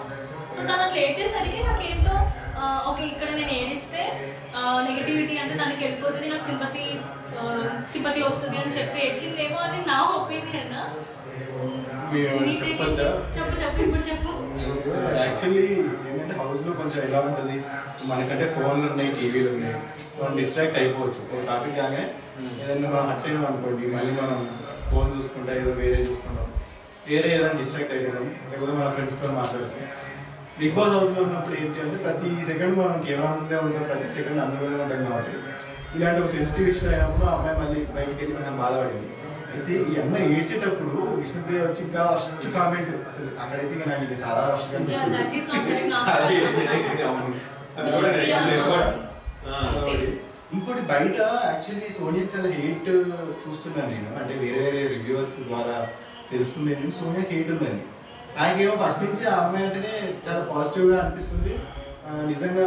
సో తను అట్లా ఏడ్చేసరికి నాకేంటో ఓకే ఇక్కడ నేను ఏడిస్తే నెగిటివిటీ అంటే తనకి వెళ్ళిపోతుంది, నాకు సింపతి వస్తుంది అని చెప్పి ఏడ్చిందేమో అని నా ఒపీనియన్. చెప్పు ఇప్పుడు చెప్పు. యాక్చువల్లీ ఏంటంటే హౌస్లో కొంచెం ఎలా ఉంటుంది, మనకంటే ఫోన్లు ఉన్నాయి, టీవీలు ఉన్నాయి, మనం డిస్ట్రాక్ట్ అయిపోవచ్చు. ఒక టాపిక్ కానీ ఏదైనా మనం హట్ అయినాం అనుకోండి, మళ్ళీ మనం ఫోన్ చూసుకుంటా ఏదో వేరే చూసుకుంటాం, వేరే ఏదైనా డిస్ట్రాక్ట్ అయిపోతాం, లేకపోతే మన ఫ్రెండ్స్తో మాట్లాడుతాం. బిగ్ బాస్ హౌస్లో ఉన్నప్పుడు ఏంటి అంటే ప్రతి సెకండ్ మనం కెమెరా ముందే ఉంటాం, ప్రతి సెకండ్ అందులోనే ఉంటాం. కాబట్టి ఇలాంటి ఒక సెన్సిటివ్ ఇష్యూ అయినప్పుడు ఆ అమ్మాయి మళ్ళీ బయటికి వెళ్ళి కొంచెం బాధపడింది. అయితే ఈ అమ్మాయి ఏడ్చేటప్పుడు విష్ణుప్రియ వచ్చి ఇంకా ఫస్ట్ కామెంట్, అసలు అక్కడైతే నాకు చాలా ఫస్ట్ ఇంకోటి బయట యాక్చువల్లీ సోనియా చాలా హేట్ చూస్తున్నాను నేను, అంటే వేరే వేరే రివ్యూవర్స్ ద్వారా తెలుస్తుంది నేను సోనియా హేట్ ఉందని. నాకేమో ఫస్ట్ నుంచి ఆ అమ్మాయి అంటేనే చాలా పాజిటివ్గా అనిపిస్తుంది, నిజంగా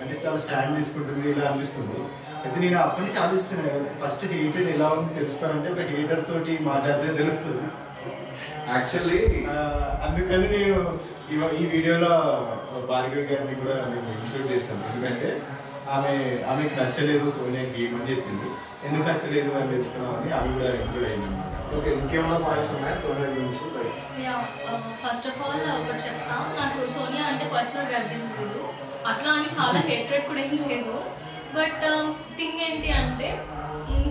అంటే చాలా స్టాండ్ తీసుకుంటుంది ఇలా అనిపిస్తుంది. అయితే నేను అప్పటి నుంచి ఆలోచిస్తున్నాను ఫస్ట్ హేటెడ్ ఎలా ఉంది తెలుసుకోవాలంటే ఒక హేటర్ తోటి మాట్లాడితే తెలుస్తుంది యాక్చువల్లీ. అందుకని నేను ఈ వీడియోలో భార్గవి గారిని కూడా నేను ఇంక్లూడ్ చేస్తాను, ఎందుకంటే ఆమెకు నచ్చలేదు సోనియా గేమ్ అని చెప్పింది. ఎందుకు నచ్చలేదు అని తెలుసుకున్నామని ఆమె కూడా ఇంక్లూడ్ అయింది అనమాట. ఓకే, ఇంకేమైనా పాయింట్స్ ఉన్నాయా సోనియా గురించి? ఫస్ట్ ఆఫ్ ఆల్ ఒకటి చెప్తా, నాకు సోనియా అంటే పర్సనల్ గ్రడ్జ్ ఏం లేదు, అట్లా అని చాలా హేట్రెడ్ కూడా ఏం లేదు. బట్ థింగ్ ఏంటి అంటే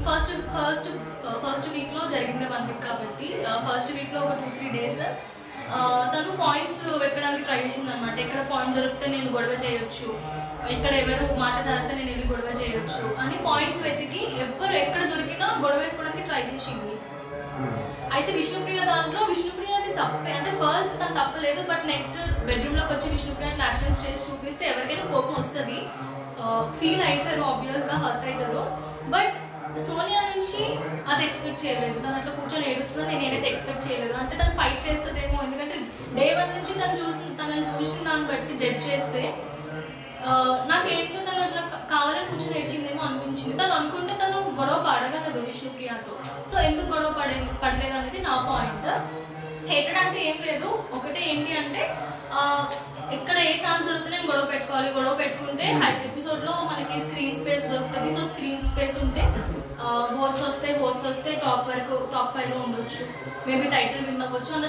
ఫస్ట్ వీక్లో జరిగింది 1 వీక్ కాబట్టి ఫస్ట్ వీక్లో ఒక 2-3 డేస్ తను పాయింట్స్ వెతకడానికి ట్రై చేసింది అనమాట. ఎక్కడ పాయింట్ దొరికితే నేను గొడవ చేయొచ్చు, ఎక్కడ ఎవరు మాట జారితే నేను వెళ్ళి గొడవ చేయొచ్చు అని పాయింట్స్ వెతికి ఎవరు ఎక్కడ దొరికినా గొడవ వేసుకోవడానికి ట్రై చేసింది. అయితే విష్ణుప్రియ దాంట్లో విష్ణుప్రియది తప్పే, అంటే ఫస్ట్ తను తప్పలేదు, బట్ నెక్స్ట్ బెడ్రూమ్లోకి వచ్చి విష్ణుప్రియ అట్లా యాక్షన్ స్టేజ్ చూపిస్తే ఎవరికైనా కోపం వస్తుంది, ఫీల్ అవుతారు, ఆబ్వియస్గా హర్ట్ అవుతారు. బట్ సోనియా నుంచి అది ఎక్స్పెక్ట్ చేయలేదు, తను అట్లా కూర్చొని ఏడుస్తుందని నేను ఏదైతే ఎక్స్పెక్ట్ చేయలేదు. అంటే తను ఫైట్ చేస్తుందేమో, ఎందుకంటే డే 1 నుంచి తనని చూసిన దాన్ని బట్టి జడ్జ్ చేస్తే నాకేంటో తను అట్లా కావాలని కూర్చొని ఏడ్చిందేమో అనిపించింది. తను అనుకుంటే తను గొడవ పడగలదు విష్ణుప్రియతో, సో ఎందుకు గొడవ పడలేదు అనేది నా పాయింట్. హేటెడ్ అంటే ఏం లేదు, ఒకటే ఏంటి అంటే ఎక్కడ ఏ ఛాన్స్ దొరికితే నేను గొడవ పెట్టుకోవాలి, గొడవ పెట్టుకుంటే ఎపిసోడ్లో మనకి స్క్రీన్ స్పేస్ దొరుకుతుంది. సో స్క్రీన్ స్పేస్ ఉంటే ఓట్స్ వస్తే టాప్ 5లో ఉండొచ్చు, మేబీ టైటిల్ విన్ అవ్వచ్చు అన్న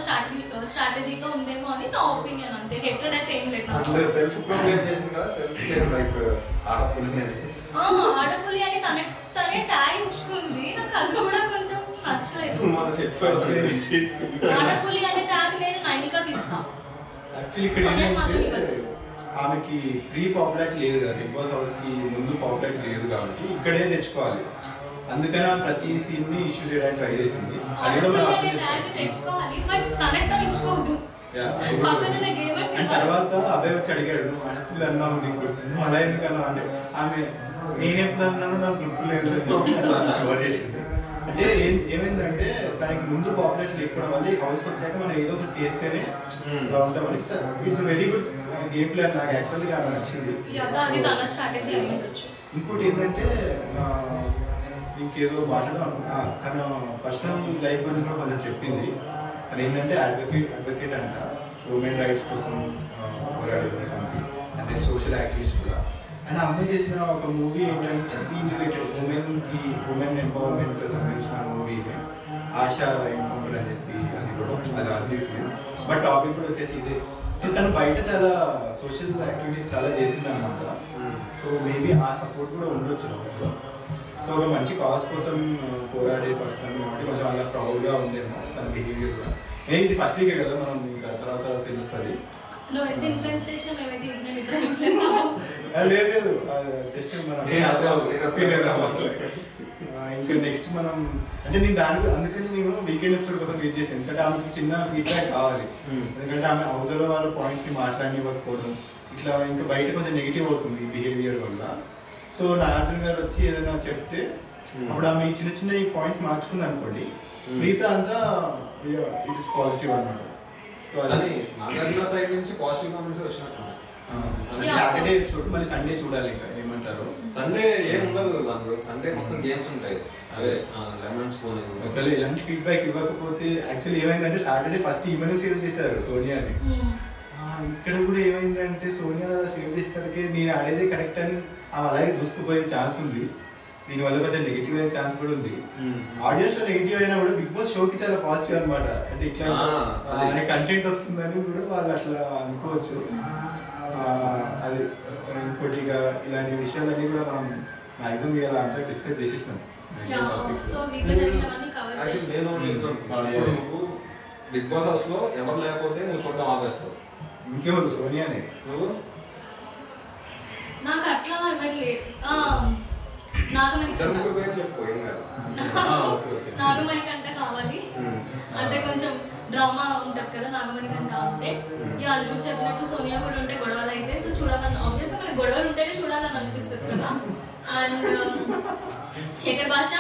స్ట్రాటజీతో ఉందేమో అని నా ఒపీనియన్. అంతే, హేటెడ్ అయితే ఏం లేదు. ఆడపులి అని తనే ట్యాగ్ ఇచ్చుకుంది, నాకు అది కూడా కొంచెం నచ్చలేదు. ఆడపులి అనే ట్యాగ్ నేను నైనికాకి ఇస్తాను. యాక్చువల్లీ ఇక్కడ ఆమెకి ప్రీ పాపులారిటీ లేదు కదా, బిగ్ బాస్ హౌస్కి ముందు పాపులారిటీ లేదు కాబట్టి ఇక్కడే తెచ్చుకోవాలి. అందుకని ప్రతి సీన్ని ఇష్యూ చేయడానికి ట్రై చేసింది. అది కూడా మనం అర్థం చేసుకోవాలి. అండ్ తర్వాత అబ్బాయి వచ్చి అడిగాడు, నువ్వు ఆడపిల్ల అన్నావు నీకు గుర్తు, నువ్వు అలా ఎందుకన్నావు అంటే ఆమె నేనెప్పుడు అన్నాను నాకు గుర్తులేదు కవర్ చేసింది. అంటే ఏమైందంటే తనకి ముందు పాపులేషన్ లేకపోవడం వల్ల హౌస్కి వచ్చాక మనం ఏదో ఒకటి చేస్తేనే ఇలా ఉంటామని. It's very good game plan, నాకు యాక్చువల్గా నచ్చింది. ఇంకోటి ఏంటంటే ఇంకేదో మాట్లాడదాం, తన పర్సనల్ లైఫ్ గురించి కూడా కొంచెం చెప్పింది. తను ఏంటంటే అడ్వకేట్ అంట, ఉమెన్ రైట్స్ కోసం పోరాడే సంథింగ్, అంటే సోషల్ యాక్టివిస్ట్ కూడా. అండ్ ఆ అమ్మాయి చేసిన ఒక మూవీ ఏంటంటే దీని రిలేటెడ్ ఉమెన్ ఎంపవర్మెంట్ సంబంధించిన మూవీ ఆశా ఎన్కౌంటర్ అని చెప్పి, అది కూడా అది అర్జీ ఫిల్మ్, బట్ టాపిక్ కూడా వచ్చేసి ఇదే సో తను బయట చాలా సోషల్ యాక్టివిటీస్ చాలా చేసింది అనమాట. సో మేబీ ఆ సపోర్ట్ కూడా ఉండొచ్చు అసలు. సో ఒక మంచి కాజ్ కోసం పోరాడే పర్సన్ కాబట్టి కొంచెం అలా ప్రౌడ్గా ఉందేమో తన బిహేవియర్ కూడా. ఇది ఫస్ట్ వీకే కదా, మనం ఇంకా తర్వాత తెలుస్తుంది. లేదు జస్ట్ మనం ఇంకా నెక్స్ట్ మనం అంటే నేను దానికి అందుకని నేను వీకెండ్ ఎపిసోడ్ కోసం వెయిట్ చేసాను. ఎందుకంటే ఆమెకి చిన్న ఫీడ్బ్యాక్ కావాలి. ఎందుకంటే ఆమె అవతల వాళ్ళ పాయింట్స్ని మాట్లాడనివ్వకపోవడం ఇట్లా ఇంకా బయట కొంచెం నెగిటివ్ అవుతుంది ఈ బిహేవియర్ వల్ల. సో నాగార్జున గారు వచ్చి ఏదైనా చెప్తే అప్పుడు ఆమె చిన్న చిన్న ఈ పాయింట్ మార్చుకుంది అనుకోండి, మిగతా అంతా ఇట్ ఇస్ పాజిటివ్ అనమాట. సో అది నాగార్జున సైడ్ నుంచి పాజిటివ్ కామెంట్స్ వచ్చినట్టు. సాటర్డే ఎపిసోడ్ మళ్ళీ సండే చూడాలి. ఇంకా ఏమంటారు, సండే ఏం ఉండదు, సండే మొత్తం గేమ్స్ ఉంటాయి. అదే లెమన్ స్పూన్. ఒకవేళ ఇలాంటి ఫీడ్బ్యాక్ ఇవ్వకపోతే యాక్చువల్లీ ఏమైందంటే సాటర్డే ఫస్ట్ ఈమెనే సేవ్ చేశారు సోనియాని. ఇక్కడ కూడా ఏమైందంటే సోనియా సేవ్ చేసేసరికి నేను ఆడేదే కరెక్ట్ అని ఆమె అలాగే దూసుకుపోయే ఛాన్స్ ఉంది. దీనివల్ల కొంచెం నెగిటివ్ అయ్యే ఛాన్స్ కూడా ఉంది. ఆడియన్స్ లో నెగిటివ్ అయినా కూడా బిగ్ బాస్ షోకి చాలా పాజిటివ్ అనమాట. అంటే ఇట్లా కంటెంట్ వస్తుందని కూడా వాళ్ళు అట్లా అనుకోవచ్చు. అది ఇంకోటి ఇలాంటి విషయాలన్నీ కూడా మనం మాక్సిమం ఇలా అంతా డిస్కస్ చేసేసినాం. బిగ్ బాస్ హౌస్ లో ఎవరు లేకపోతే నువ్వు చూడడం ఆపేస్తావు. ఇంకేమో సోనియానే. నువ్వు నాకు అట్లా ఎవరు లేదు. నాగమణికంట కావాలి అంటే కొంచెం డ్రామా ఉంటుంది కదా నాగమణికంట ఉంటే. ఈ అల్లు చెప్పినట్టు సోనియా కూడా ఉంటే గొడవలు అయితే సో చూడాలని ఆబ్వియస్గా మనకి గొడవలు ఉంటేనే చూడాలని అనిపిస్తుంది కదా. అండ్ శేఖర్ భాష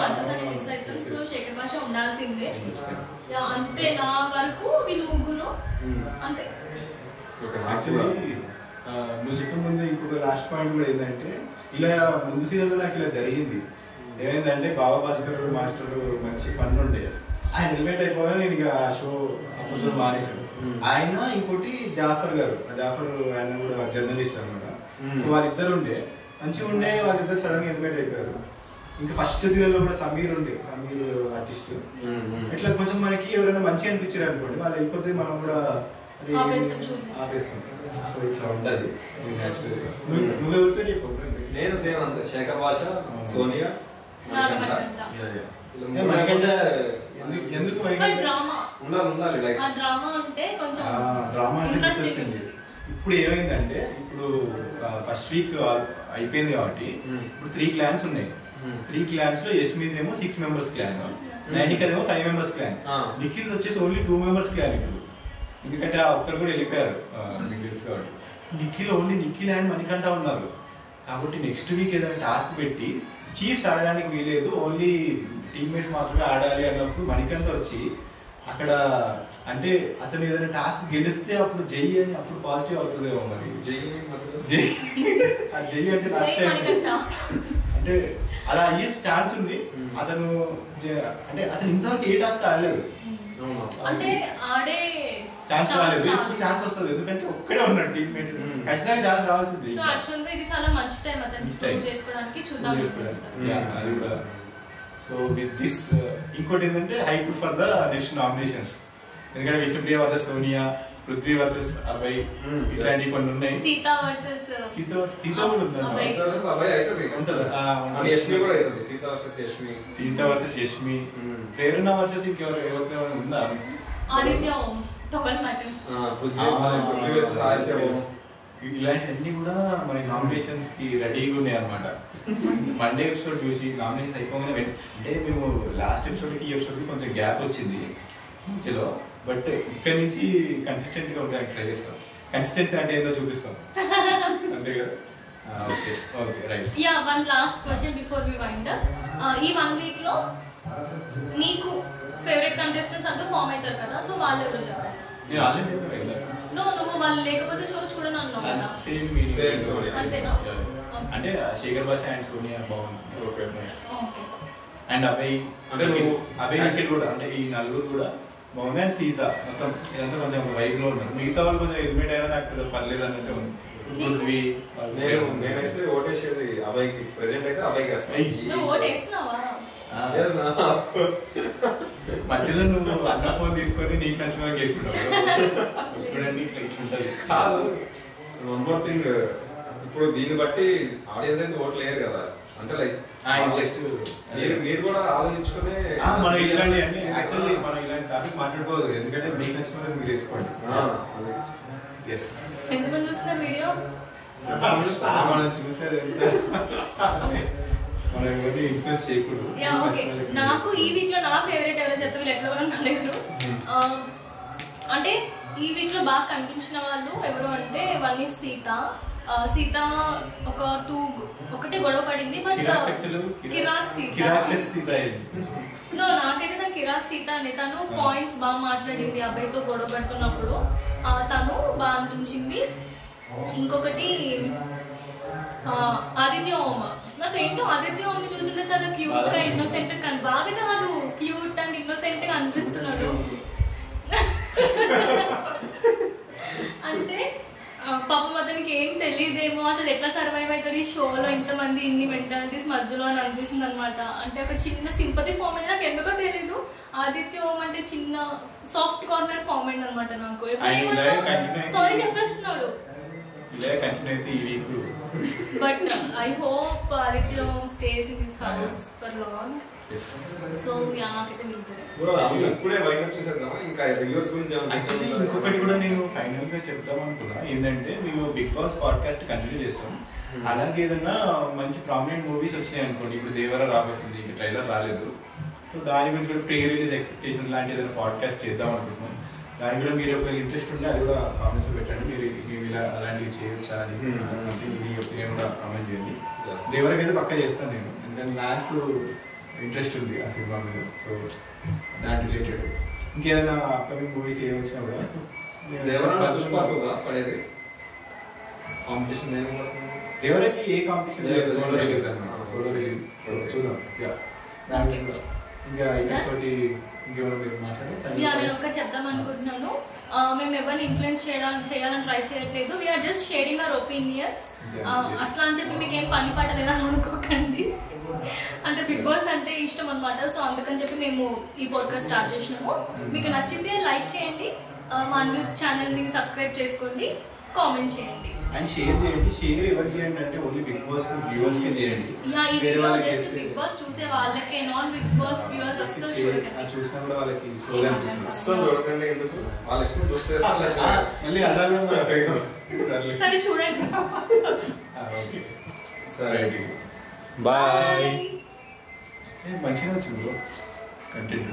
పంచస్ అని మిస్ అవుతుంది. సో శేఖర్ భాష ఉండాల్సిందే అంతే. నా వరకు వీళ్ళు ముగ్గురు అంతే. నువ్వు చెప్పిన ముందు ఇంకొక లాస్ట్ పాయింట్ కూడా ఏంటంటే ఇలా ముందు సీజన్లో నాకు ఇలా జరిగింది. ఏమైందంటే బాబా భాస్కర్ మాస్టర్ మంచి ఫన్ ఉండే ఆయన ఎలివేట్ అయిపోగా నేను ఇక ఆ షో అప్పుడు మానేశాను. ఆయన ఇంకోటి జాఫర్ ఆయన కూడా జర్నలిస్ట్ అనమాట. సో వాళ్ళిద్దరు ఉండే మంచిగా ఉండే, వాళ్ళిద్దరు సడన్ గా ఎలివేట్ అయిపోయారు. ఇంకా ఫస్ట్ సీజన్ లో కూడా సమీర్ ఆర్టిస్ట్. ఇట్లా కొంచెం మనకి ఎవరైనా మంచిగా అనిపించారు అనుకోండి, వాళ్ళు వెళ్ళిపోతే మనం కూడా ఆపేస్తాం. సో ఇట్లా ఉంటుంది. నువ్వెవరితో చెప్పు. నేను సేమ్ అంతే, శేఖర్ భాష, సోనియా, ఎందుకు ఉండాలి లైక్ డ్రామా అంటే కొంచెం డ్రామా అంటే వచ్చింది. ఇప్పుడు ఏమైందంటే ఇప్పుడు ఫస్ట్ వీక్ అయిపోయింది కాబట్టి ఇప్పుడు 3 క్లాన్స్ ఉన్నాయి. 3 క్లాన్స్ లో యస్మిదేమో 6 మెంబర్స్ క్లాన్, నైనికదేమో 5 మెంబర్స్ క్లాన్, నిఖిల్ వచ్చేసి ఓన్లీ 2 మెంబర్స్ క్లాన్ ఇప్పుడు. ఎందుకంటే ఆ ఒక్కరు కూడా వెళ్ళిపోయారు మీకు తెలుసు కాబట్టి. నిఖిల్ అండ్ మణికంఠ ఉన్నారు కాబట్టి నెక్స్ట్ వీక్ ఏదైనా టాస్క్ పెట్టి చీఫ్స్ ఆడడానికి వీలేదు, ఓన్లీ టీమ్మేట్స్ మాత్రమే ఆడాలి అన్నప్పుడు మణికంఠ వచ్చి అక్కడ అంటే అతను ఏదైనా టాస్క్ గెలిస్తే అప్పుడు జై అని అప్పుడు పాజిటివ్ అవుతుందేమో. మరి జై అంటే లాస్ట్ టైం అంటే అలా అయ్యే ఛాన్స్ ఉంది. అతను అంటే అతను ఇంతవరకు ఏ టాస్క్ ఆడలేదు, అంటే ఆడే ఛాన్స్ రాలేదు. ఇప్పుడు ఛాన్స్ వస్తుంది ఎందుకంటే ఒక్కడే ఉన్నాడు టీమ్మేట్, ఖచ్చితంగా ఛాన్స్ రావాల్సింది. సో యాక్చువల్గా ఇది చాలా మంచి టైం అతనికి ప్రూవ్ చేసుకోవడానికి చూద్దాం. అది కూడా. సో విత్ దిస్ ఇంకోటి ఏంటంటే hype for the next nominations. ఎందుకంటే విష్ణుప్రియ వర్సెస్ సోనియా, పృథ్వీ వర్సెస్ అభయ్, ఇట్లాంటివి కొన్ని ఉన్నాయి. సీత వర్సెస్ సీత కూడా ఉంది. సీత వర్సెస్ యష్మి, ప్రేరణ వర్సెస్ ఇంకెవరు ఉందా? Aditya towel matter. ఇలాంటివన్నీ కూడా మన నామినేషన్స్ కి రెడీగా ఉన్నాయి అనమాట. మండే ఎపిసోడ్ చూసి నామినేషన్స్ అయిపోగానే అంటే మేము లాస్ట్ ఎపిసోడ్ కి ఈ ఎపిసోడ్ కి కొంచెం గ్యాప్ వచ్చింది మధ్యలో, బట్ ఇక్కడ నుంచి కన్సిస్టెంట్ గా ఉండడానికి ట్రై చేస్తాం. కన్సిస్టెన్సీ అంటే ఏందో చూపిస్తాం అంతే కదా. Okay okay right. Yeah, one last question before we wind up. ఈ 1 వీక్ లో నీకు ఫేవరెట్ కంటెస్టెంట్స్ అంటూ ఫామ్ అవుతారు కదా, సో వాళ్ళు ఎవరు చెప్పాలి? నేను ఆల్రెడీ నువ్వు వాళ్ళు లేకపోతే షో చూడను అన్నావు కదా. అంతేనా? అంటే శేఖర్ భాష అండ్ సోనియా బాగుంది. అండ్ అభయ్ నిఖిల్ కూడా, అంటే ఈ నలుగురు కూడా బాగుంది. అండ్ సీత మొత్తం ఇదంతా కొంచెం వైబ్ లో ఉన్నారు. మిగతా వాళ్ళు కొంచెం ఎలిమినేట్ అయినా నాకు పర్లేదు అన్నట్టు ఉంది. పృథ్వీ నేనైతే ఓటేసేది అభయ్కి, ప్రెసెంట్ అయితే అభయ్కి వస్తాయి. మధ్యలో నువ్వు అన్న ఫోన్ తీసుకొని నీకు నచ్చిన వాళ్ళకి వేసుకుంటావు చూడండి ఇట్లా ఇట్లుంటది. కాదు, వన్ మోర్ థింగ్, ఇప్పుడు దీన్ని బట్టి ఆడియన్స్ అయితే ఓట్లు లేరు కదా, అంటే లైక్ జస్ట్ మీరు కూడా ఆలోచించుకుని మనం ఇట్లాంటి యాక్చువల్లీ మనం ఇలాంటి టాపిక్ మాట్లాడుకోవద్దు, ఎందుకంటే మీకు నచ్చిన వాళ్ళకి మీరు వేసుకోండి. ఎస్ ఎంతమంది చూస్తున్నారు వీడియో? మనం చూసేది మనం ఎవరిని ఇన్ఫ్లుయెన్స్ చేయకూడదు. నాకు ఈ వీక్ లో నా ఫేవరెట్ ఎవరో చెప్తారు, ఎట్లా ఎవరో అడిగారు. అంటే ఈ వీక్ లో బాగా కనిపించిన వాళ్ళు ఎవరు అంటే వన్ ఈజ్ సీత. సీత ఒకటే గొడవ పడింది, బట్ కిరాక్ సీత. నాకైతే తను కిరాక్ సీత అని, తను పాయింట్స్ బాగా మాట్లాడింది అబ్బాయితో గొడవ పడుతున్నప్పుడు, తను బాగా అనిపించింది. ఇంకొకటి ఆదిత్య ఓం. నాకు ఏంటో ఆదిత్య ఓంని చూస్తుంటే చాలా క్యూట్ గా ఇన్నోసెంట్ కానీ బాధ కాదు, క్యూట్ అండ్ ఇన్నోసెంట్ గా అనిపిస్తున్నాడు. అంటే పాపం అతనికి ఏం తెలియదేమో, అసలు ఎట్లా సర్వైవ్ అవుతాడు ఈ షోలో ఇంతమంది ఇన్ని మెంటాలిటీస్ మధ్యలో అని అనిపిస్తుంది అనమాట. అంటే ఒక చిన్న సింపతి ఫామ్ అయింది, నాకు ఎందుకో తెలీదు. ఆదిత్య ఓం అంటే చిన్న సాఫ్ట్ కార్నర్ ఫామ్ అయింది అనమాట నాకు. Sorry చెప్పేస్తున్నాడు. But I hope Aditya stays in his house for long. Yes. So yeah, నాకైతే వెళ్తారు. ఇప్పుడే వైండ్ అప్ చేసేద్దామా? ఇంకా రివ్యూస్ గురించి యాక్చువల్లీ ఇంకొకటి కూడా నేను ఫైనల్ గా చెప్దాం అనుకున్నా ఏంటంటే, మేము బిగ్ బాస్ పాడ్కాస్ట్ కంటిన్యూ చేస్తాం. అలాగే ఏదైనా మంచి ప్రామినెంట్ మూవీస్ వచ్చినాయి అనుకోండి, ఇప్పుడు దేవర రాబోతుంది, ఇంకా ట్రైలర్ రాలేదు, సో దాని గురించి కూడా ప్రీ రిలీజ్ ఎక్స్పెక్టేషన్ లాంటి ఏదైనా పాడ్కాస్ట్ చేద్దాం అనుకుంటున్నాం. దానికి కూడా మీరు ఒకవేళ ఇంట్రెస్ట్ ఉంటే అది కూడా కామెంట్స్ పెట్టండి, మీరు ఇలా అలాంటివి చేయొచ్చా అని మీ ఒపీనియన్ కూడా కామెంట్ చేయండి. దేవరకి అయితే పక్కా చేస్తాను నేను, ఎందుకంటే నాకు ఇంట్రెస్ట్ ఉంది ఆ సినిమా మీద. సో దాని రిలేటెడ్ ఇంకేదైనా అప్కమింగ్ మూవీస్ ఏమి వచ్చినా కూడా దేవరకి ఏ కాంపిటీషన్ లేదు, సోలో రిలీజ్ అన్నమాట. సోలో రిలీజ్ చూద్దాం. ఇంకా ఇంకోటి నేను ఒకటి చెప్దాం అనుకుంటున్నాను. మేము ఎవరిని ఇన్ఫ్లుయెన్స్ చేయాలని ట్రై చేయట్లేదు. We are just sharing our opinions. అట్లా అని చెప్పి మీకు ఏం పని పట్టలేదని అనుకోకండి. అంటే బిగ్ బాస్ అంటే ఇష్టం అనమాట. సో అందుకని చెప్పి మేము ఈ పాడ్కాస్ట్ స్టార్ట్ చేసినాము. మీకు నచ్చితే లైక్ చేయండి, మా ఛానల్ని సబ్స్క్రైబ్ చేసుకోండి, కామెంట్ చేయండి అండ్ షేర్ చేయండి. షేర్ ఎవరికి చేయండి అంటే ఓన్లీ బిగ్ బాస్ వ్యూవర్స్ కే చేయండి. ఈ వీడియో జస్ట్ బిగ్ బాస్ చూసే వాళ్ళకే, నాన్ బిగ్ బాస్ వ్యూవర్స్ అస్సలు చూడకండి. చూసినా కూడా వాళ్ళకి సోల్ అనిపిస్తుంది. అస్సలు చూడకండి, ఎందుకు వాళ్ళ ఇష్టం చూస్తే మళ్ళీ అలాగే సరే చూడండి. ఓకే సరే, బాయ్. మంచిగా వచ్చింది కంటెంట్.